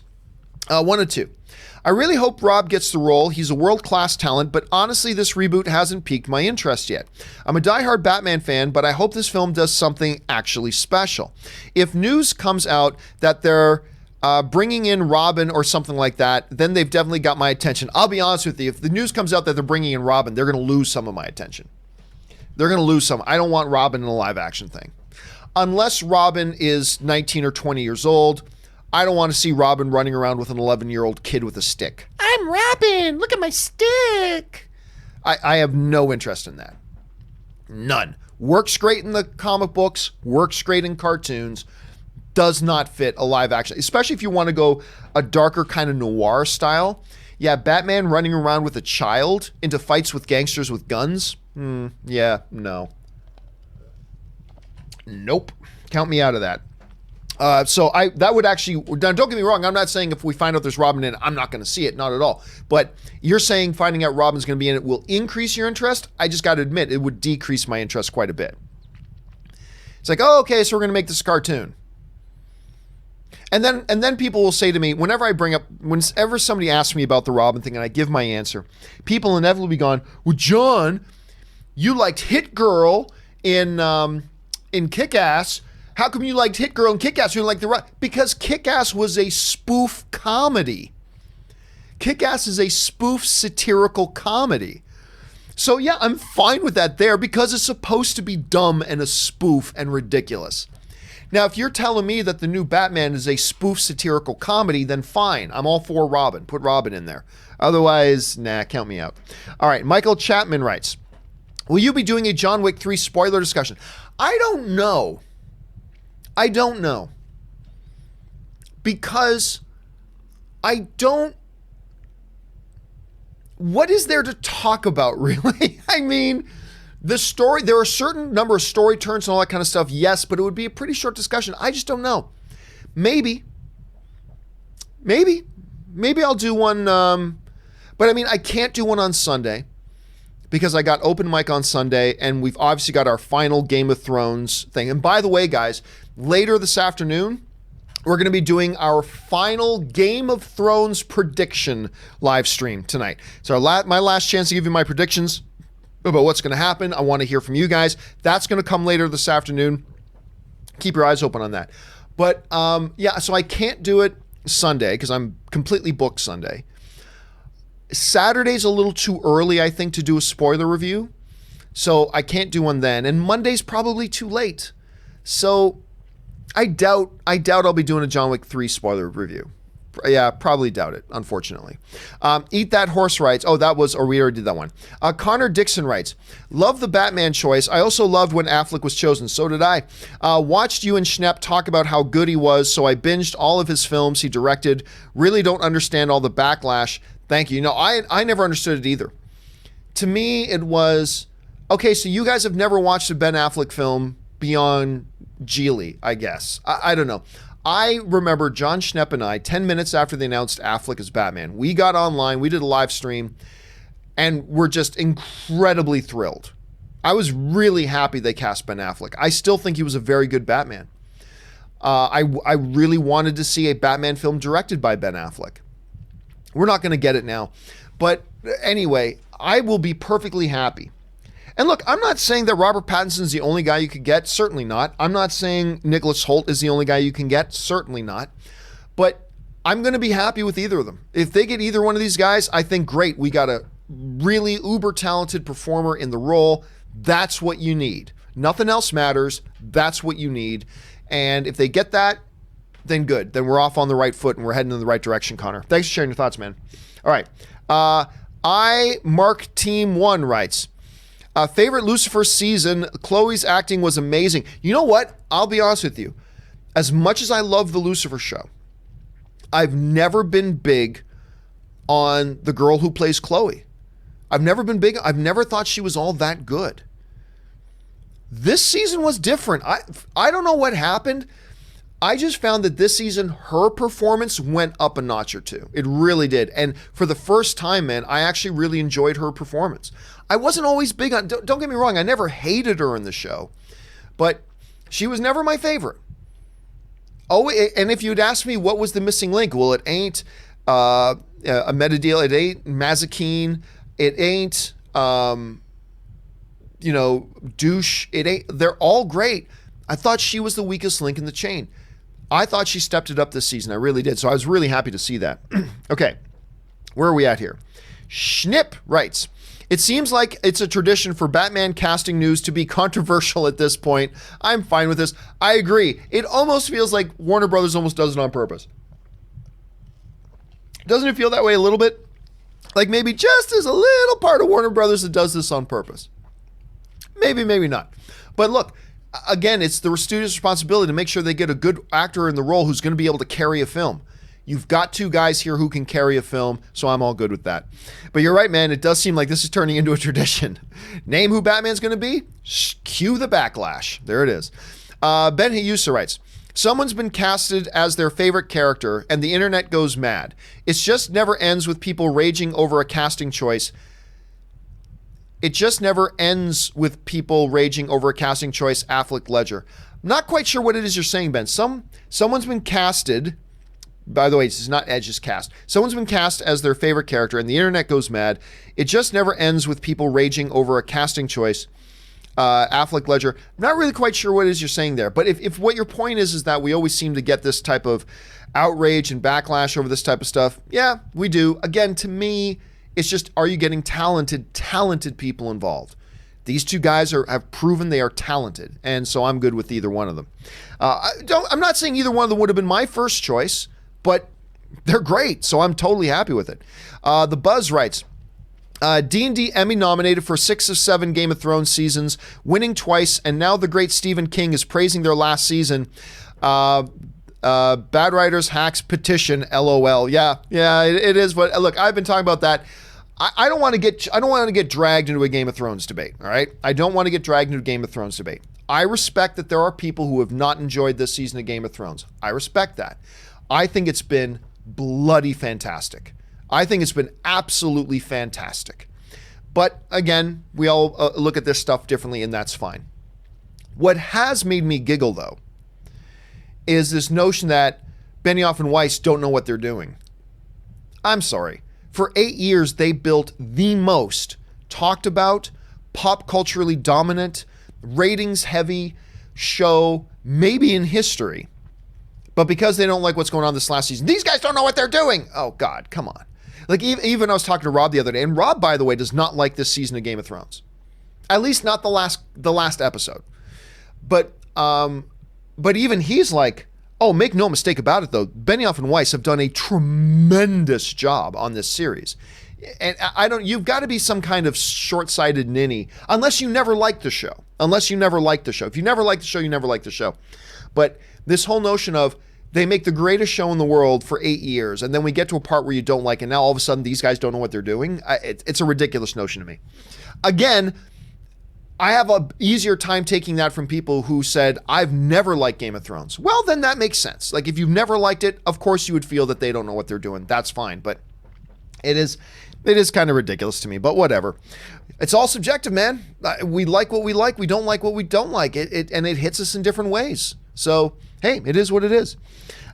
1 and 2. I really hope Rob gets the role. He's a world-class talent, but honestly, this reboot hasn't piqued my interest yet. I'm a diehard Batman fan, but I hope this film does something actually special. If news comes out that they're bringing in Robin or something like that, then they've definitely got my attention. I'll be honest with you. If the news comes out that they're bringing in Robin, they're going to lose some of my attention. I don't want Robin in a live action thing. Unless Robin is 19 or 20 years old, I don't want to see Robin running around with an 11-year-old kid with a stick. I'm Robin. Look at my stick. I have no interest in that. None. Works great in the comic books. Works great in cartoons. Does not fit a live action, especially if you want to go a darker kind of noir style. Yeah, Batman running around with a child into fights with gangsters with guns. Yeah, no. Nope. Count me out of that. So that would actually, don't get me wrong, I'm not saying if we find out there's Robin in it, I'm not going to see it, not at all. But you're saying finding out Robin's going to be in it will increase your interest? I just got to admit, it would decrease my interest quite a bit. It's like, oh, okay, so we're going to make this a cartoon. And then people will say to me, whenever somebody asks me about the Robin thing and I give my answer, people inevitably gone, well, John, You liked Hit Girl in Kick-Ass. How come you liked Hit Girl and Kick-Ass? You didn't like because Kick-Ass was a spoof comedy. Kick-Ass is a spoof satirical comedy. So yeah, I'm fine with that there because it's supposed to be dumb and a spoof and ridiculous. Now, if you're telling me that the new Batman is a spoof satirical comedy, then fine. I'm all for Robin. Put Robin in there. Otherwise, nah, count me out. All right, Michael Chapman writes, will you be doing a John Wick 3 spoiler discussion? I don't know. Because I don't... What is there to talk about, really? I mean, the story, there are a certain number of story turns and all that kind of stuff, yes, but it would be a pretty short discussion. I just don't know. Maybe I'll do one, but I mean, I can't do one on Sunday because I got open mic on Sunday and we've obviously got our final Game of Thrones thing. And by the way, guys, later this afternoon, we're going to be doing our final Game of Thrones prediction live stream tonight. So my last chance to give you my predictions about what's going to happen. I want to hear from you guys. That's going to come later this afternoon. Keep your eyes open on that. But yeah, so I can't do it Sunday because I'm completely booked Sunday. Saturday's a little too early, I think, to do a spoiler review. So I can't do one then. And Monday's probably too late. So I doubt I'll be doing a John Wick 3 spoiler review. Yeah, probably doubt it, unfortunately. Eat That Horse writes, we already did that one. Connor Dixon writes, love the Batman choice. I also loved when Affleck was chosen. So did I. Watched you and Schnepp talk about how good he was, so I binged all of his films he directed. Really don't understand all the backlash. Thank you. No, I never understood it either. To me, it was, okay, so you guys have never watched a Ben Affleck film beyond Geely, I guess. I don't know. I remember John Schnepp and I, 10 minutes after they announced Affleck as Batman, we got online, we did a live stream, and we're just incredibly thrilled. I was really happy they cast Ben Affleck. I still think he was a very good Batman. I really wanted to see a Batman film directed by Ben Affleck. We're not going to get it now. But anyway, I will be perfectly happy. And look, I'm not saying that Robert Pattinson is the only guy you could get. Certainly not. I'm not saying Nicholas Hoult is the only guy you can get. Certainly not. But I'm going to be happy with either of them. If they get either one of these guys, I think great. We got a really uber talented performer in the role. That's what you need. Nothing else matters. That's what you need. And if they get that, then good. Then we're off on the right foot and we're heading in the right direction, Connor. Thanks for sharing your thoughts, man. All right. Mark Team 1 writes, favorite Lucifer season, Chloe's acting was amazing. You know what? I'll be honest with you. As much as I love the Lucifer show, I've never been big on the girl who plays Chloe. I've never thought she was all that good. This season was different. I don't know what happened. I just found that this season, her performance went up a notch or two. It really did. And for the first time, man, I actually really enjoyed her performance. I wasn't always big on, don't get me wrong, I never hated her in the show, but she was never my favorite. Oh, and if you'd asked me what was the missing link, well, it ain't a Metadil, it ain't Mazikeen, it ain't, douche, it ain't, they're all great. I thought she was the weakest link in the chain. I thought she stepped it up this season. I really did. So I was really happy to see that. Okay, where are we at here? Schnipp writes, it seems like it's a tradition for Batman casting news to be controversial at this point. I'm fine with this. I agree. It almost feels like Warner Brothers almost does it on purpose. Doesn't it feel that way a little bit? Like maybe just as a little part of Warner Brothers that does this on purpose. Maybe, maybe not. But look, again, it's the studio's responsibility to make sure they get a good actor in the role who's going to be able to carry a film. You've got two guys here who can carry a film, so I'm all good with that. But you're right, man. It does seem like this is turning into a tradition. Name who Batman's going to be? Cue the backlash. There it is. Ben Hayusa writes, someone's been casted as their favorite character, and the internet goes mad. It just never ends with people raging over a casting choice. It just never ends with people raging over a casting choice, Affleck Ledger. Not quite sure what it is you're saying, Ben. Someone's been casted By the way, this is not Edge's cast. Someone's been cast as their favorite character and the internet goes mad. It just never ends with people raging over a casting choice. Affleck Ledger. I'm not really quite sure what it is you're saying there, but if what your point is that we always seem to get this type of outrage and backlash over this type of stuff, yeah, we do. Again, to me, it's just, are you getting talented people involved? These two guys have proven they are talented, and so I'm good with either one of them. I'm not saying either one of them would have been my first choice, but they're great, so I'm totally happy with it. The Buzz writes, D&D Emmy nominated for 6 of 7 Game of Thrones seasons, winning twice, and now the great Stephen King is praising their last season. Bad Writers Hacks petition, LOL. Yeah, it is. But look, I've been talking about that. I don't want to get dragged into a Game of Thrones debate. All right, I don't want to get dragged into a Game of Thrones debate. I respect that there are people who have not enjoyed this season of Game of Thrones. I respect that. I think it's been bloody fantastic. I think it's been absolutely fantastic. But again, we all look at this stuff differently, and that's fine. What has made me giggle, though, is this notion that Benioff and Weiss don't know what they're doing. I'm sorry. For 8 years, they built the most talked about, pop culturally dominant, ratings heavy show, maybe in history. But because they don't like what's going on this last season, these guys don't know what they're doing. Oh, God, come on. Like, even I was talking to Rob the other day, and Rob, by the way, does not like this season of Game of Thrones. At least not the last episode. But even he's like, oh, make no mistake about it, though. Benioff and Weiss have done a tremendous job on this series. And you've got to be some kind of short-sighted ninny, unless you never liked the show. If you never liked the show, you never liked the show. But this whole notion of they make the greatest show in the world for 8 years, and then we get to a part where you don't like it, and now all of a sudden these guys don't know what they're doing. It's a ridiculous notion to me. Again, I have an easier time taking that from people who said, I've never liked Game of Thrones. Well, then that makes sense. Like, if you've never liked it, of course you would feel that they don't know what they're doing. That's fine. But it is kind of ridiculous to me, but whatever. It's all subjective, man. We like what we like. We don't like what we don't like. And it hits us in different ways. So, hey, it is what it is.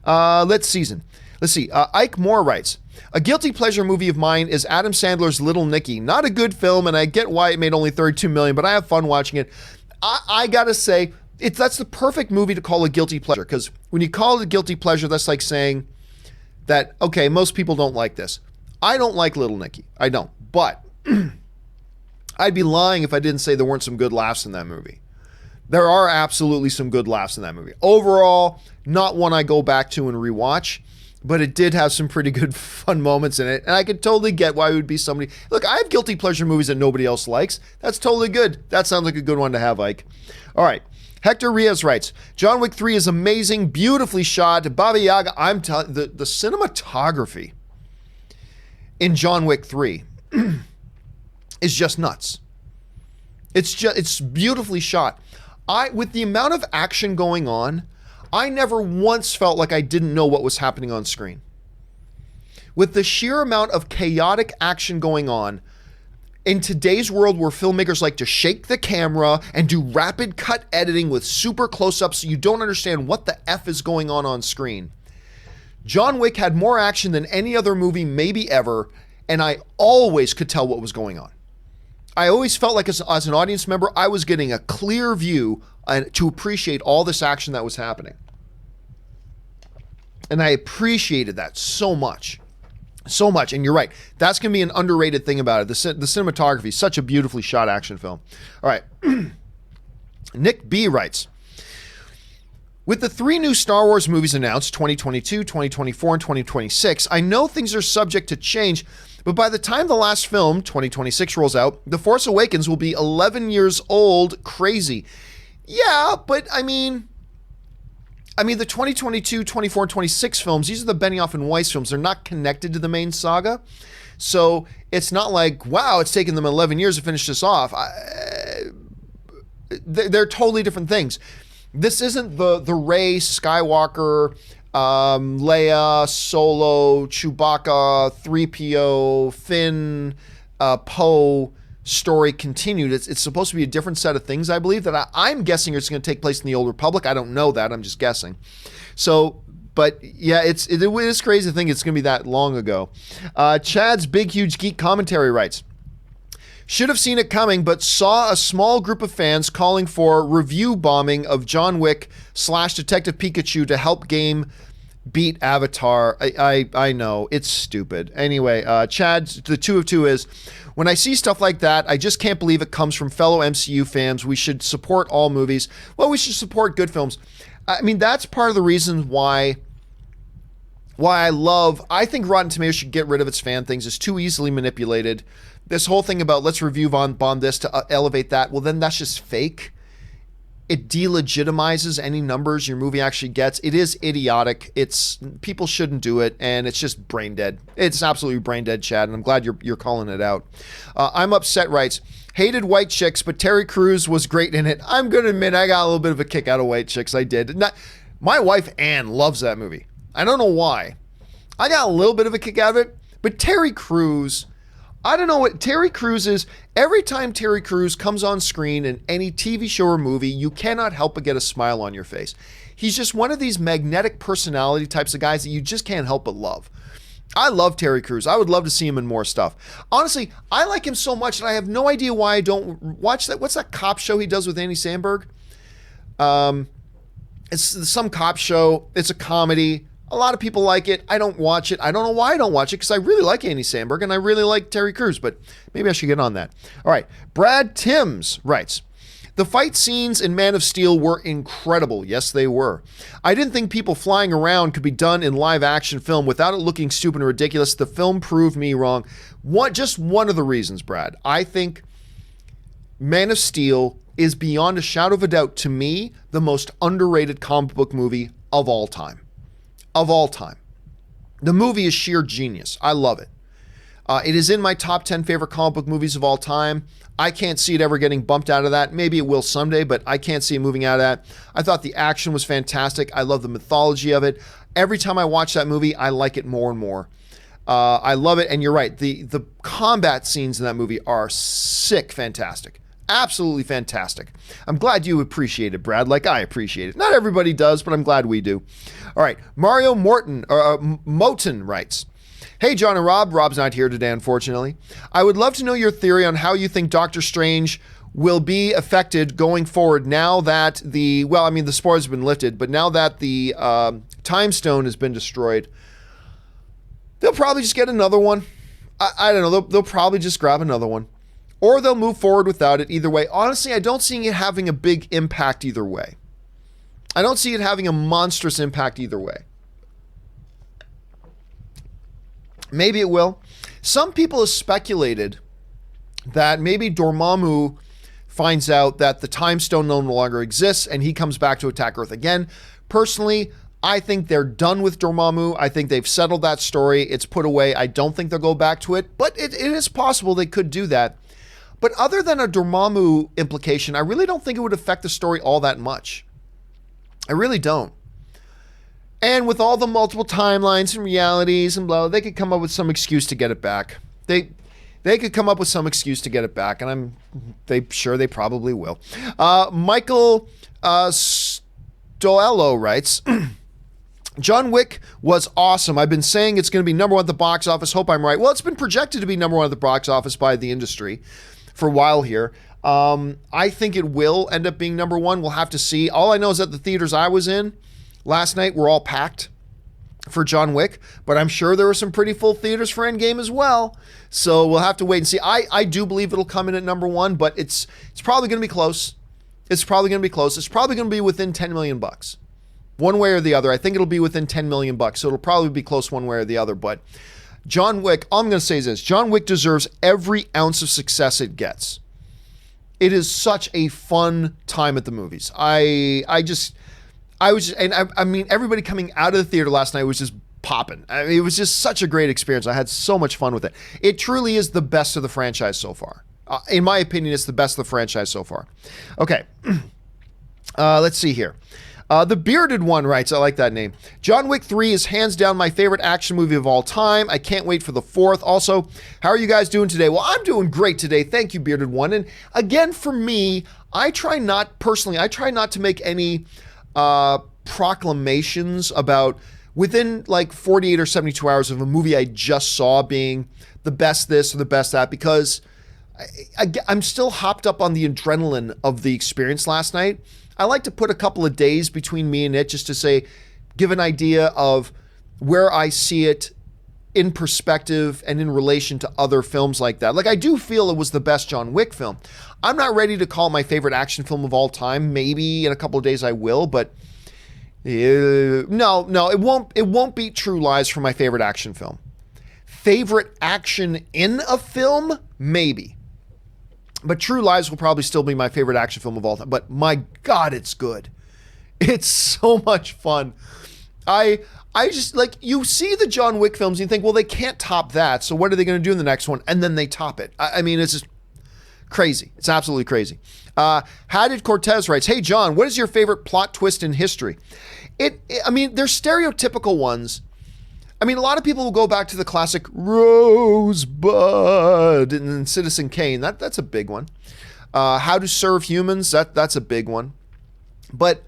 Let's see. Ike Moore writes, a guilty pleasure movie of mine is Adam Sandler's Little Nicky. Not a good film, and I get why it made only $32 million, but I have fun watching it. I gotta say, that's the perfect movie to call a guilty pleasure, because when you call it a guilty pleasure, that's like saying that, okay, most people don't like this. I don't like Little Nicky. I don't. But I'd be lying if I didn't say there weren't some good laughs in that movie. There are absolutely some good laughs in that movie. Overall, not one I go back to and rewatch, but it did have some pretty good fun moments in it. And I could totally get why it would be somebody. Look, I have guilty pleasure movies that nobody else likes. That's totally good. That sounds like a good one to have, Ike. All right. Hector Rios writes, John Wick 3 is amazing, beautifully shot. Baba Yaga, the cinematography in John Wick 3 is just nuts. It's beautifully shot. With the amount of action going on, I never once felt like I didn't know what was happening on screen. With the sheer amount of chaotic action going on, in today's world where filmmakers like to shake the camera and do rapid cut editing with super close-ups so you don't understand what the F is going on screen, John Wick had more action than any other movie maybe ever, and I always could tell what was going on. I always felt like as an audience member, I was getting a clear view to appreciate all this action that was happening. And I appreciated that so much. So much. And you're right. That's going to be an underrated thing about it. The cinematography is such a beautifully shot action film. All right. Nick B writes, with the 3 new Star Wars movies announced, 2022, 2024, and 2026, I know things are subject to change, but by the time the last film, 2026, rolls out, The Force Awakens will be 11 years old. Crazy. Yeah, but I mean, the 2022, 24, and 26 films, these are the Benioff and Weiss films. They're not connected to the main saga. So it's not like, wow, it's taken them 11 years to finish this off. They're totally different things. This isn't the Rey, Skywalker, Leia, Solo, Chewbacca, 3PO, Finn, Poe story continued. It's supposed to be a different set of things, I believe, that I'm guessing it's going to take place in the Old Republic. I don't know that. I'm just guessing. So But yeah, it is crazy to think it's going to be that long ago. Chad's Big Huge Geek Commentary writes, should have seen it coming, but saw a small group of fans calling for review bombing of John Wick / Detective Pikachu to help game beat Avatar. I know, it's stupid. Anyway, Chad, the 2 of 2 is, when I see stuff like that, I just can't believe it comes from fellow MCU fans. We should support all movies. Well, we should support good films. I mean, that's part of the reason why I think Rotten Tomatoes should get rid of its fan things. It's too easily manipulated. This whole thing about let's review bomb this to elevate that, well, then that's just fake. It delegitimizes any numbers your movie actually gets. It is idiotic. People shouldn't do it, and it's just brain dead. It's absolutely brain dead, Chad, and I'm glad you're calling it out. I'm Upset writes, hated White Chicks, but Terry Crews was great in it. I'm going to admit I got a little bit of a kick out of White Chicks. I did. My wife, Ann, loves that movie. I don't know why. I got a little bit of a kick out of it, but Terry Crews, I don't know what Terry Crews is. Every time Terry Crews comes on screen in any TV show or movie, you cannot help but get a smile on your face. He's just one of these magnetic personality types of guys that you just can't help but love. I love Terry Crews. I would love to see him in more stuff. Honestly, I like him so much that I have no idea why I don't watch that. What's that cop show he does with Andy Samberg? It's some cop show. It's a comedy. A lot of people like it. I don't watch it. I don't know why I don't watch it, because I really like Andy Samberg and I really like Terry Crews, but maybe I should get on that. All right. Brad Timms writes, the fight scenes in Man of Steel were incredible. Yes, they were. I didn't think people flying around could be done in live action film without it looking stupid and ridiculous. The film proved me wrong. Just one of the reasons, Brad. I think Man of Steel is beyond a shadow of a doubt, to me, the most underrated comic book movie of all time. Of all time. The movie is sheer genius. I love it. It is in my top 10 favorite comic book movies of all time. I can't see it ever getting bumped out of that. Maybe it will someday, but I can't see it moving out of that. I thought the action was fantastic. I love the mythology of it. Every time I watch that movie, I like it more and more. I love it. And you're right. The combat scenes in that movie are sick, fantastic. Absolutely fantastic. I'm glad you appreciate it, Brad, like I appreciate it. Not everybody does, but I'm glad we do. All right. Mario Moten writes, hey, John and Rob. Rob's not here today, unfortunately. I would love to know your theory on how you think Doctor Strange will be affected going forward now that the spoilers have been lifted, but now that the Time Stone has been destroyed. They'll probably just get another one. I don't know. They'll probably just grab another one. Or they'll move forward without it. Either way, honestly, I don't see it having a big impact either way. I don't see it having a monstrous impact either way. Maybe it will. Some people have speculated that maybe Dormammu finds out that the Time Stone no longer exists and he comes back to attack Earth again. Personally, I think they're done with Dormammu. I think they've settled that story. It's put away. I don't think they'll go back to it, but it is possible they could do that. But other than a Dormammu implication, I really don't think it would affect the story all that much. I really don't. And with all the multiple timelines and realities and blah, they could come up with some excuse to get it back. They could come up with some excuse to get it back, and they probably will. Michael Stoello writes, John Wick was awesome. I've been saying it's going to be number 1 at the box office. Hope I'm right. Well, it's been projected to be number 1 at the box office by the industry for a while here. I think it will end up being number 1. We'll have to see. All I know is that the theaters I was in last night were all packed for John Wick, but I'm sure there were some pretty full theaters for Endgame as well. So we'll have to wait and see. I do believe it'll come in at number 1, but it's probably going to be close. It's probably going to be within $10 million. One way or the other. I think it'll be within $10 million. So it'll probably be close one way or the other, but John Wick, all I'm going to say is this. John Wick deserves every ounce of success it gets. It is such a fun time at the movies. I mean, everybody coming out of the theater last night was just popping. I mean, it was just such a great experience. I had so much fun with it. It truly is the best of the franchise so far. In my opinion, it's the best of the franchise so far. Okay. Let's see here. The Bearded One writes, I like that name. John Wick 3 is hands down my favorite action movie of all time. I can't wait for the 4th. Also, how are you guys doing today? Well, I'm doing great today. Thank you, Bearded One. And again, for me, I try not to make any proclamations about within like 48 or 72 hours of a movie I just saw being the best this or the best that, because I'm still hopped up on the adrenaline of the experience last night. I like to put a couple of days between me and it just to say, give an idea of where I see it in perspective and in relation to other films like that. Like, I do feel it was the best John Wick film. I'm not ready to call it my favorite action film of all time. Maybe in a couple of days I will, but no, it won't beat True Lies for my favorite action film. Favorite action in a film? Maybe. But True Lies will probably still be my favorite action film of all time. But my God, it's good. It's so much fun. I just, like, you see the John Wick films and you think, well, they can't top that, so what are they going to do in the next one? And then they top it. I mean, it's just crazy. It's absolutely crazy. Hadid Cortez writes, hey, John, what is your favorite plot twist in history? I mean, there's stereotypical ones. I mean, a lot of people will go back to the classic Rosebud and Citizen Kane. That's a big one. How to Serve Humans, that's a big one. But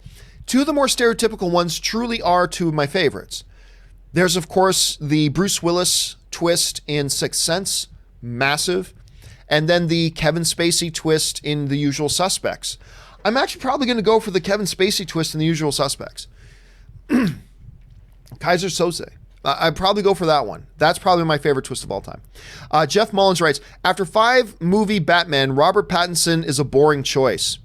two of the more stereotypical ones truly are two of my favorites. There's, of course, the Bruce Willis twist in Sixth Sense, massive. And then the Kevin Spacey twist in The Usual Suspects. I'm actually probably going to go for the Kevin Spacey twist in The Usual Suspects. Kaiser Soze. I'd probably go for that one. That's probably my favorite twist of all time. Jeff Mullins writes, after 5-movie Batman, Robert Pattinson is a boring choice.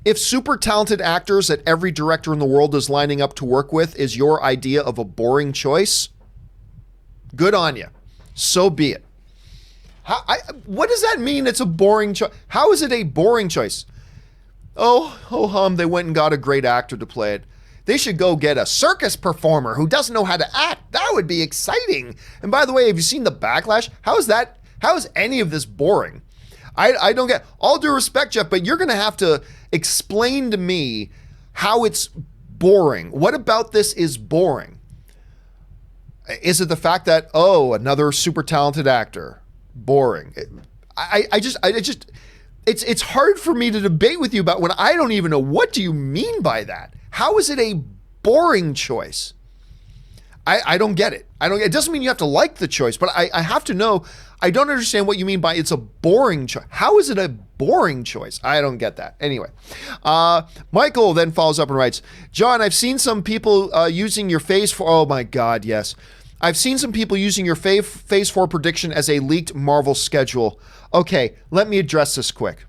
If super talented actors that every director in the world is lining up to work with is your idea of a boring choice, good on you. So be it. What does that mean? It's a boring choice. How is it a boring choice? They went and got a great actor to play it. They should go get a circus performer who doesn't know how to act. That would be exciting. And by the way, have you seen the backlash? How is any of this boring? I don't get, all due respect, Jeff, but you're going to have to explain to me how it's boring. What about this is boring? Is it the fact that, another super talented actor? Boring. It's hard for me to debate with you about when I don't even know, what do you mean by that? How is it a boring choice? I don't get it. It doesn't mean you have to like the choice, but I have to know. I don't understand what you mean by it's a boring choice. How is it a boring choice? I don't get that. Anyway, Michael then follows up and writes, John, I've seen some people using your phase 4. Oh my God, yes. I've seen some people using your phase 4 prediction as a leaked Marvel schedule. Okay, let me address this quick.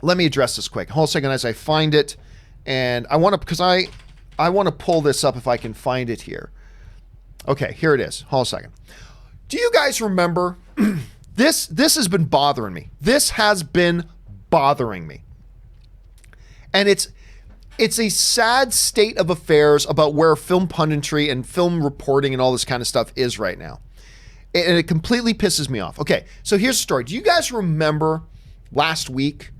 Hold on a second as I find it. And I want to pull this up if I can find it here. Okay, here it is. Hold on a second. Do you guys remember this has been bothering me. This has been bothering me. And it's a sad state of affairs about where film punditry and film reporting and all this kind of stuff is right now. And it completely pisses me off. Okay, so here's the story. Do you guys remember last week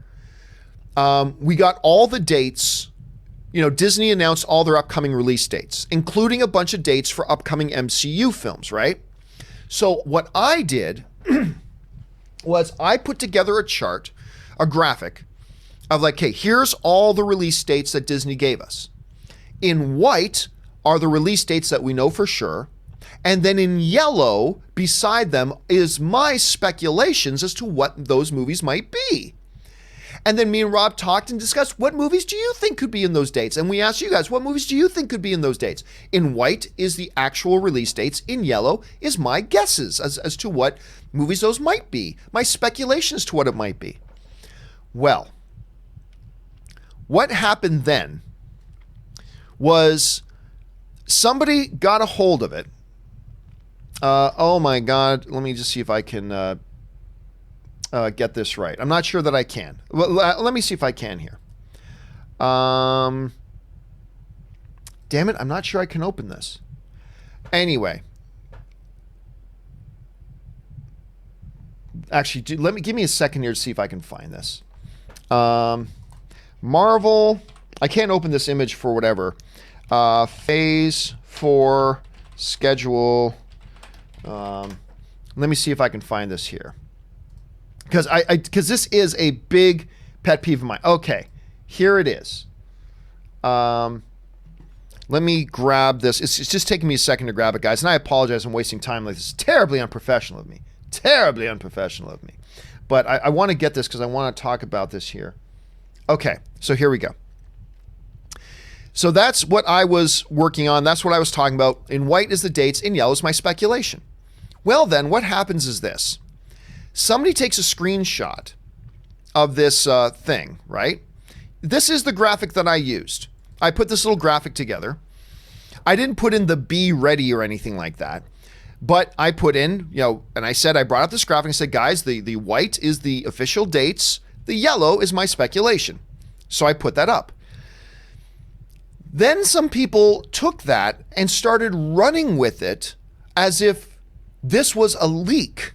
we got all the dates? Disney announced all their upcoming release dates, including a bunch of dates for upcoming MCU films, right? So what I did was I put together a chart, a graphic of like, hey, here's all the release dates that Disney gave us. In white are the release dates that we know for sure. And then in yellow, beside them, is my speculations as to what those movies might be. And then me and Rob talked and discussed, what movies do you think could be in those dates? And we asked you guys, what movies do you think could be in those dates? In white is the actual release dates. In yellow is my guesses as to what movies those might be. My speculation as to what it might be. Well, what happened then was somebody got a hold of it. Oh my God. Let me just see if I can get this right. I'm not sure that I can. Let me see if I can here. Damn it, I'm not sure I can open this. Anyway. Actually, give me a second here to see if I can find this. Marvel, I can't open this image for whatever. Phase 4 schedule. Let me see if I can find this here. Because this is a big pet peeve of mine. Okay, here it is. Let me grab this. It's just taking me a second to grab it, guys. And I apologize. I'm wasting time like this. It's terribly unprofessional of me. Terribly unprofessional of me. But I want to get this because I want to talk about this here. Okay, so here we go. So that's what I was working on. That's what I was talking about. In white is the dates. In yellow is my speculation. Well, then what happens is this. Somebody takes a screenshot of this thing, right? This is the graphic that I used. I put this little graphic together. I didn't put in the be ready or anything like that. But I put in, and I said, I brought up this graphic and said, guys, the white is the official dates. The yellow is my speculation. So I put that up. Then some people took that and started running with it as if this was a leak.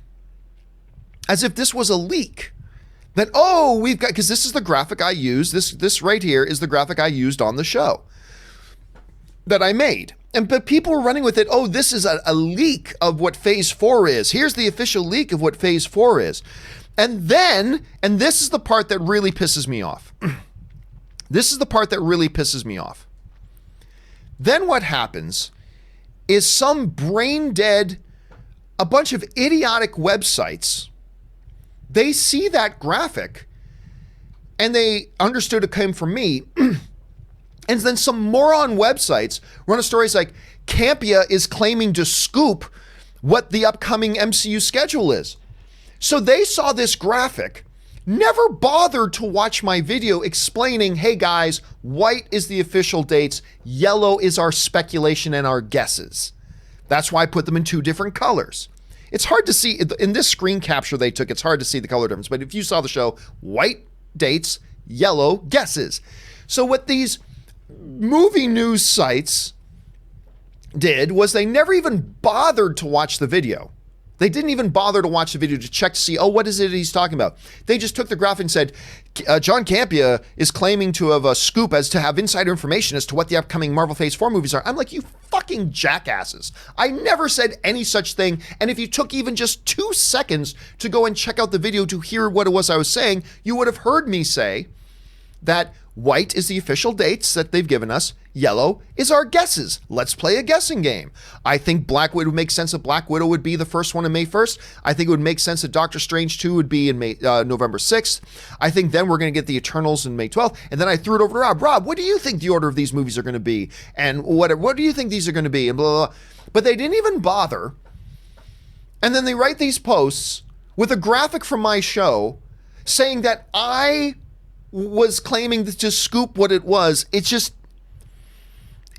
As if this was a leak. That, we've got, because this is the graphic I used. This right here is the graphic I used on the show that I made. But people were running with it. This is a leak of what Phase 4 is. Here's the official leak of what Phase 4 is. And then, and this is the part that really pisses me off. This is the part that really pisses me off. Then what happens is some brain dead, a bunch of idiotic websites, they see that graphic and they understood it came from me. And then some moron websites run a stories like Campea is claiming to scoop what the upcoming MCU schedule is. So they saw this graphic, never bothered to watch my video explaining, hey guys, white is the official dates, yellow is our speculation and our guesses. That's why I put them in two different colors. It's hard to see, in this screen capture they took, it's hard to see the color difference, but if you saw the show, white dates, yellow guesses. So what these movie news sites did was they never even bothered to watch the video. They didn't even bother to watch the video to check to see, what is it he's talking about? They just took the graphic and said, John Campea is claiming to have a scoop as to have insider information as to what the upcoming Marvel Phase 4 movies are. I'm like, you fucking jackasses. I never said any such thing. And if you took even just 2 seconds to go and check out the video to hear what it was I was saying, you would have heard me say that white is the official dates that they've given us. Yellow is our guesses. Let's play a guessing game. I think Black Widow would make sense that Black Widow would be the first one on May 1st. I think it would make sense that Doctor Strange 2 would be in November 6th. I think then we're going to get the Eternals in May 12th. And then I threw it over to Rob. Rob, what do you think the order of these movies are going to be? And what do you think these are going to be? And blah, blah, blah. But they didn't even bother. And then they write these posts with a graphic from my show saying that I was claiming to scoop what it was.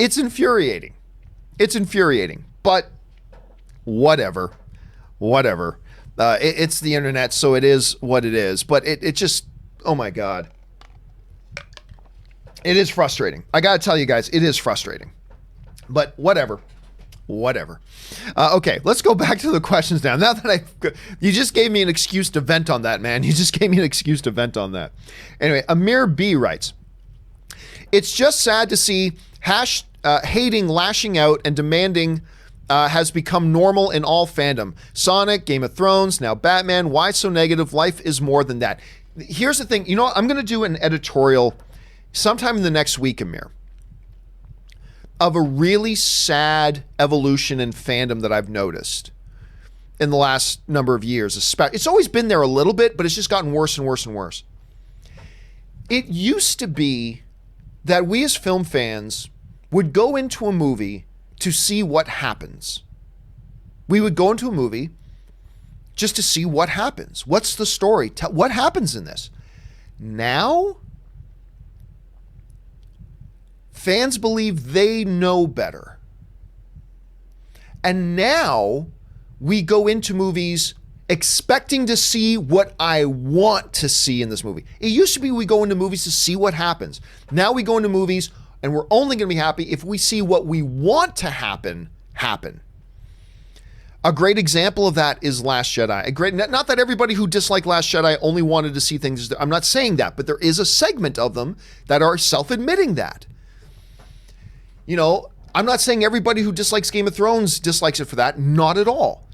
It's infuriating. It's infuriating, but whatever. It's the internet, so it is what it is, but it just, oh my God. It is frustrating. I gotta tell you guys, it is frustrating, but whatever. Okay, let's go back to the questions now. Now that you just gave me an excuse to vent on that, man. You just gave me an excuse to vent on that. Anyway, Amir B writes, it's just sad to see hating, lashing out, and demanding has become normal in all fandom. Sonic, Game of Thrones, now Batman. Why so negative? Life is more than that. Here's the thing. You know what? I'm going to do an editorial sometime in the next week, Amir, of a really sad evolution in fandom that I've noticed in the last number of years. It's always been there a little bit, but it's just gotten worse and worse and worse. It used to be that we as film fans would go into a movie to see what happens. We would go into a movie just to see what happens. What's the story? What happens in this? Now, fans believe they know better. And now we go into movies expecting to see what I want to see in this movie. It used to be we go into movies to see what happens. Now we go into movies and we're only going to be happy if we see what we want to happen. A great example of that is Last Jedi. Not that everybody who disliked Last Jedi only wanted to see things. I'm not saying that, but there is a segment of them that are self-admitting that. You know, I'm not saying everybody who dislikes Game of Thrones dislikes it for that. Not at all.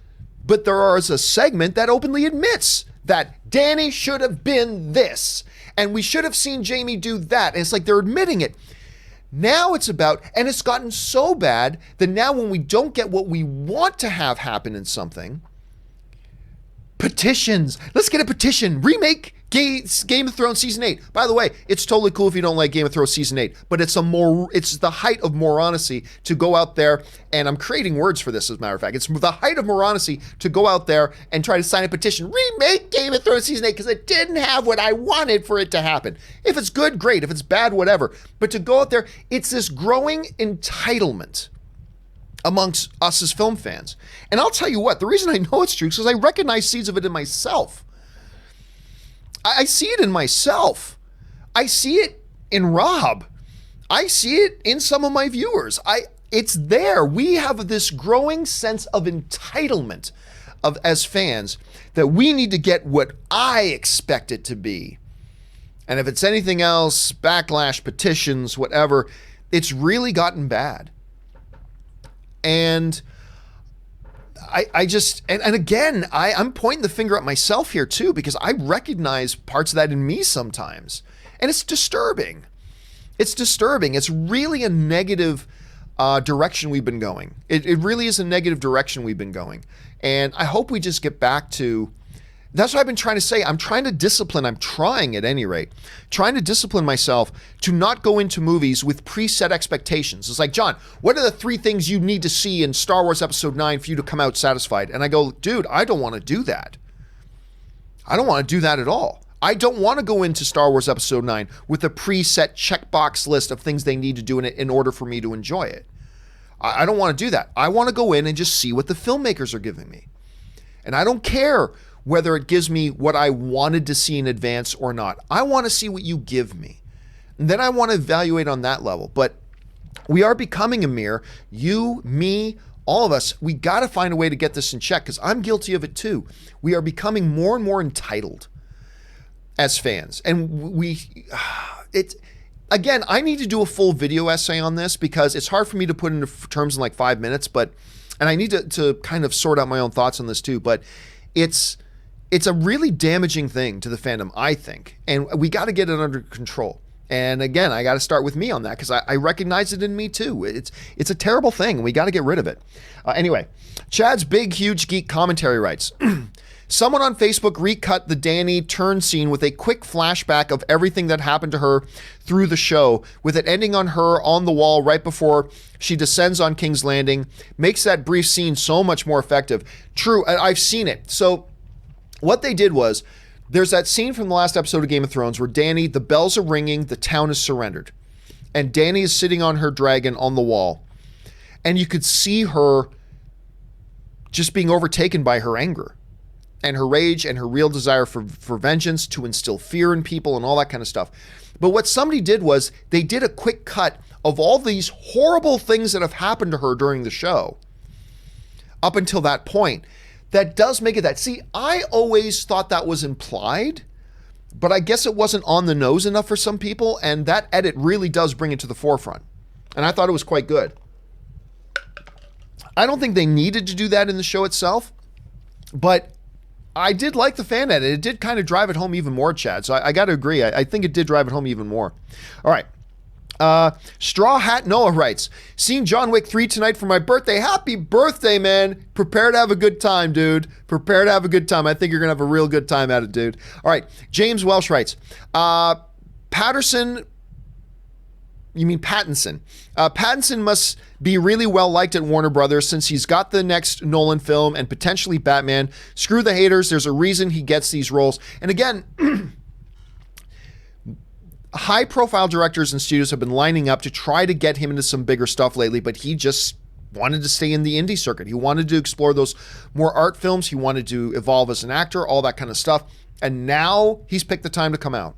But there is a segment that openly admits that Danny should have been this, and we should have seen Jamie do that. And it's like they're admitting it. Now it's about, and it's gotten so bad that now when we don't get what we want to have happen in something, petitions. Let's get a petition. Remake Game of Thrones Season 8. By the way, it's totally cool if you don't like Game of Thrones Season 8, but it's the height of moronacy to go out there, and I'm creating words for this as a matter of fact. It's the height of moronacy to go out there and try to sign a petition. Remake Game of Thrones Season 8 because it didn't have what I wanted for it to happen. If it's good, great. If it's bad, whatever. But to go out there, it's this growing entitlement amongst us as film fans. And I'll tell you what, the reason I know it's true is because I recognize seeds of it in myself. I see it in myself. I see it in Rob. I see it in some of my viewers. It's there. We have this growing sense of entitlement as fans that we need to get what I expect it to be. And if it's anything else, backlash, petitions, whatever, it's really gotten bad. And I'm pointing the finger at myself here too, because I recognize parts of that in me sometimes. And it's disturbing. It's disturbing. It's really a negative direction we've been going. It really is a negative direction we've been going. And I hope we just get back to, that's what I've been trying to say. I'm trying to discipline, I'm trying at any rate, trying to discipline myself to not go into movies with preset expectations. It's like, John, what are the 3 things you need to see in Star Wars Episode 9 for you to come out satisfied? And I go, dude, I don't want to do that. I don't want to do that at all. I don't want to go into Star Wars Episode 9 with a preset checkbox list of things they need to do in it in order for me to enjoy it. I don't want to do that. I want to go in and just see what the filmmakers are giving me. And I don't care whether it gives me what I wanted to see in advance or not. I want to see what you give me. And then I want to evaluate on that level. But we are becoming, Amir, you, me, all of us, we got to find a way to get this in check because I'm guilty of it too. We are becoming more and more entitled as fans. And again, I need to do a full video essay on this because it's hard for me to put into terms in like 5 minutes, and I need to kind of sort out my own thoughts on this too, but it's a really damaging thing to the fandom, I think, and we got to get it under control. And again, I got to start with me on that because I recognize it in me too. It's a terrible thing, and we got to get rid of it. Anyway, Chad's Big Huge Geek Commentary writes, someone on Facebook recut the Dany turn scene with a quick flashback of everything that happened to her through the show, with it ending on her on the wall right before she descends on King's Landing. Makes that brief scene so much more effective. True, I've seen it. So what they did was, there's that scene from the last episode of Game of Thrones where Dany, the bells are ringing, the town is surrendered. And Dany is sitting on her dragon on the wall. And you could see her just being overtaken by her anger and her rage and her real desire for vengeance, to instill fear in people and all that kind of stuff. But what somebody did was they did a quick cut of all these horrible things that have happened to her during the show up until that point. That does make it that. See, I always thought that was implied, but I guess it wasn't on the nose enough for some people, and that edit really does bring it to the forefront. And I thought it was quite good. I don't think they needed to do that in the show itself, but I did like the fan edit. It did kind of drive it home even more, Chad. So I got to agree. I think it did drive it home even more. All right. Straw Hat Noah writes, seeing John Wick 3 tonight for my birthday. Happy birthday, man. Prepare to have a good time, dude. Prepare to have a good time. I think you're going to have a real good time at it, dude. All right. James Welsh writes, Pattinson. Pattinson must be really well liked at Warner Brothers since he's got the next Nolan film and potentially Batman. Screw the haters. There's a reason he gets these roles. And again, high-profile directors and studios have been lining up to try to get him into some bigger stuff lately, but he just wanted to stay in the indie circuit. He wanted to explore those more art films. He wanted to evolve as an actor, all that kind of stuff. And now he's picked the time to come out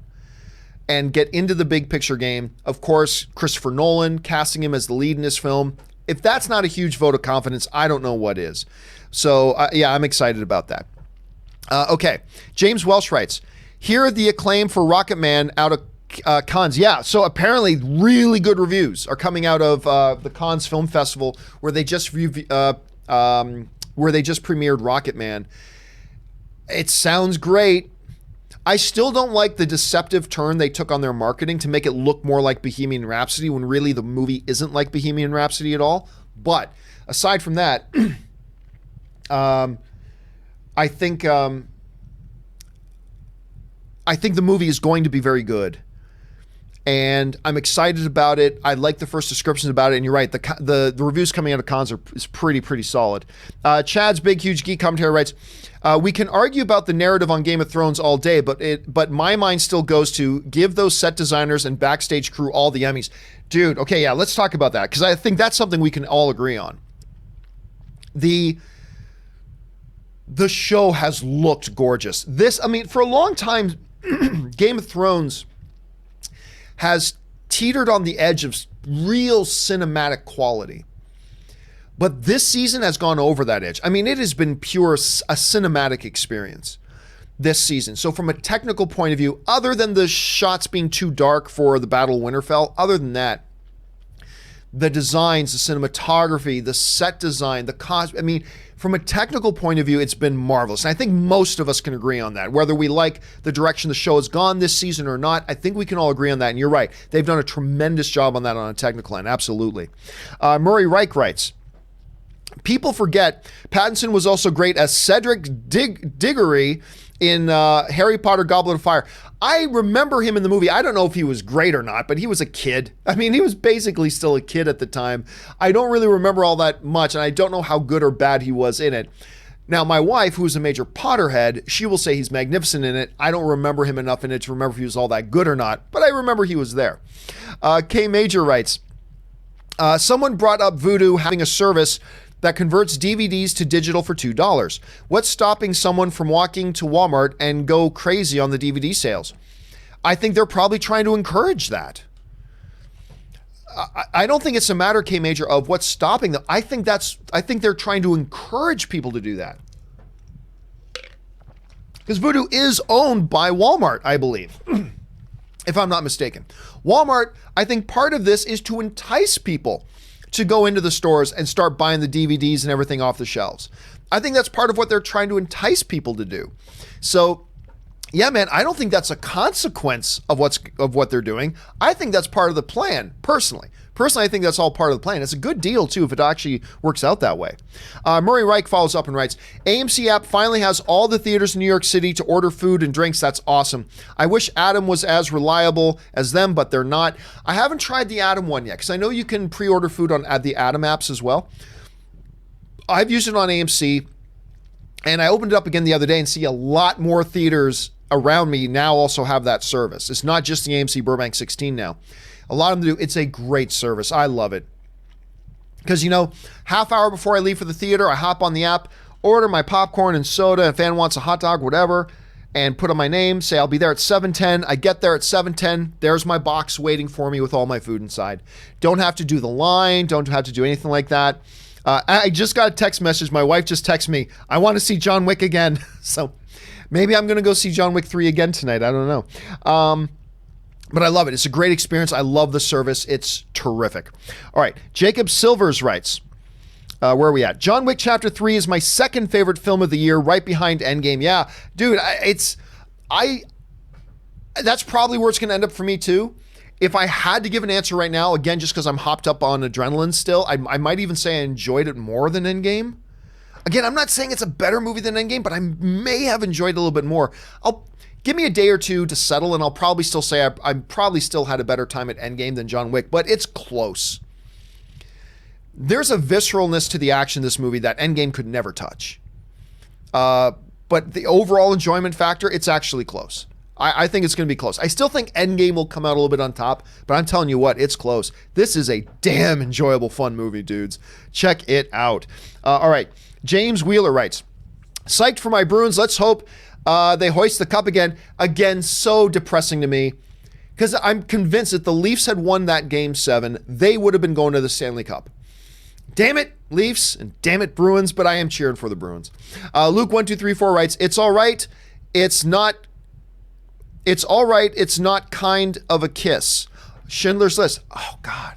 and get into the big picture game. Of course, Christopher Nolan casting him as the lead in this film. If that's not a huge vote of confidence, I don't know what is. So, yeah, I'm excited about that. Okay, James Welsh writes, here are the acclaim for Rocket Man out of Cannes. Yeah, so apparently really good reviews are coming out of the Cannes Film Festival, where they just premiered Rocket Man. It sounds great. I still don't like the deceptive turn they took on their marketing to make it look more like Bohemian Rhapsody when really the movie isn't like Bohemian Rhapsody at all. But aside from that, I think the movie is going to be very good. And I'm excited about it. I like the first descriptions about it. And you're right, the reviews coming out of cons is pretty solid. Chad's Big Huge Geek Commentary writes, we can argue about the narrative on Game of Thrones all day, but my mind still goes to give those set designers and backstage crew all the Emmys. Dude, okay, yeah, let's talk about that, because I think that's something we can all agree on. The show has looked gorgeous. For a long time, Game of Thrones has teetered on the edge of real cinematic quality. But this season has gone over that edge. I mean, it has been pure a cinematic experience this season. So from a technical point of view, other than the shots being too dark for the Battle of Winterfell, other than that, the designs, the cinematography, the set design, the cost, I mean, from a technical point of view, it's been marvelous. And I think most of us can agree on that. Whether we like the direction the show has gone this season or not, I think we can all agree on that. And you're right. They've done a tremendous job on that on a technical end. Absolutely. Murray Reich writes, people forget Pattinson was also great as Cedric Diggory in Harry Potter Goblet of Fire. I remember him in the movie. I don't know if he was great or not, but he was a kid. I mean, he was basically still a kid at the time. I don't really remember all that much, and I don't know how good or bad he was in it. Now, my wife, who's a major Potterhead, she will say he's magnificent in it. I don't remember him enough in it to remember if he was all that good or not, but I remember he was there. K Major writes, someone brought up Vudu having a service that converts DVDs to digital for $2. What's stopping someone from walking to Walmart and go crazy on the DVD sales? I think they're probably trying to encourage that. I don't think it's a matter, K Major, of what's stopping them. I think they're trying to encourage people to do that. Because Vudu is owned by Walmart, I believe, if I'm not mistaken. Walmart, I think part of this is to entice people to go into the stores and start buying the DVDs and everything off the shelves. I think that's part of what they're trying to entice people to do. So, yeah, man, I don't think that's a consequence of what they're doing. I think that's part of the plan, personally. Personally, I think that's all part of the plan. It's a good deal, too, if it actually works out that way. Murray Reich follows up and writes, AMC app finally has all the theaters in New York City to order food and drinks. That's awesome. I wish Atom was as reliable as them, but they're not. I haven't tried the Atom one yet, because I know you can pre-order food on the Atom apps as well. I've used it on AMC, and I opened it up again the other day and see a lot more theaters around me now also have that service. It's not just the AMC Burbank 16 now. A lot of them do. It's a great service. I love it. Because, half hour before I leave for the theater, I hop on the app, order my popcorn and soda, if fan wants a hot dog, whatever, and put on my name, say I'll be there at 7:10. I get there at 7:10. There's my box waiting for me with all my food inside. Don't have to do the line. Don't have to do anything like that. I just got a text message. My wife just texted me, I want to see John Wick again. So maybe I'm going to go see John Wick 3 again tonight. I don't know. But I love it. It's a great experience. I love the service. It's terrific. All right. Jacob Silvers writes, where are we at? John Wick Chapter 3 is my second favorite film of the year, right behind Endgame. Yeah, dude, that's probably where it's going to end up for me too. If I had to give an answer right now, again, just because I'm hopped up on adrenaline still, I might even say I enjoyed it more than Endgame. Again, I'm not saying it's a better movie than Endgame, but I may have enjoyed it a little bit more. Give me a day or two to settle, and I'll probably still say I probably still had a better time at Endgame than John Wick, but it's close. There's a visceralness to the action in this movie that Endgame could never touch. But the overall enjoyment factor, it's actually close. I think it's going to be close. I still think Endgame will come out a little bit on top, but I'm telling you what, it's close. This is a damn enjoyable, fun movie, dudes. Check it out. All right. James Wheeler writes, psyched for my Bruins. Let's hope they hoist the cup again. Again, so depressing to me, because I'm convinced that the Leafs had won that Game 7, they would have been going to the Stanley Cup. Damn it, Leafs, and damn it, Bruins, but I am cheering for the Bruins. Luke1234 writes, it's all right. It's all right. It's not kind of a kiss. Schindler's List. Oh, God.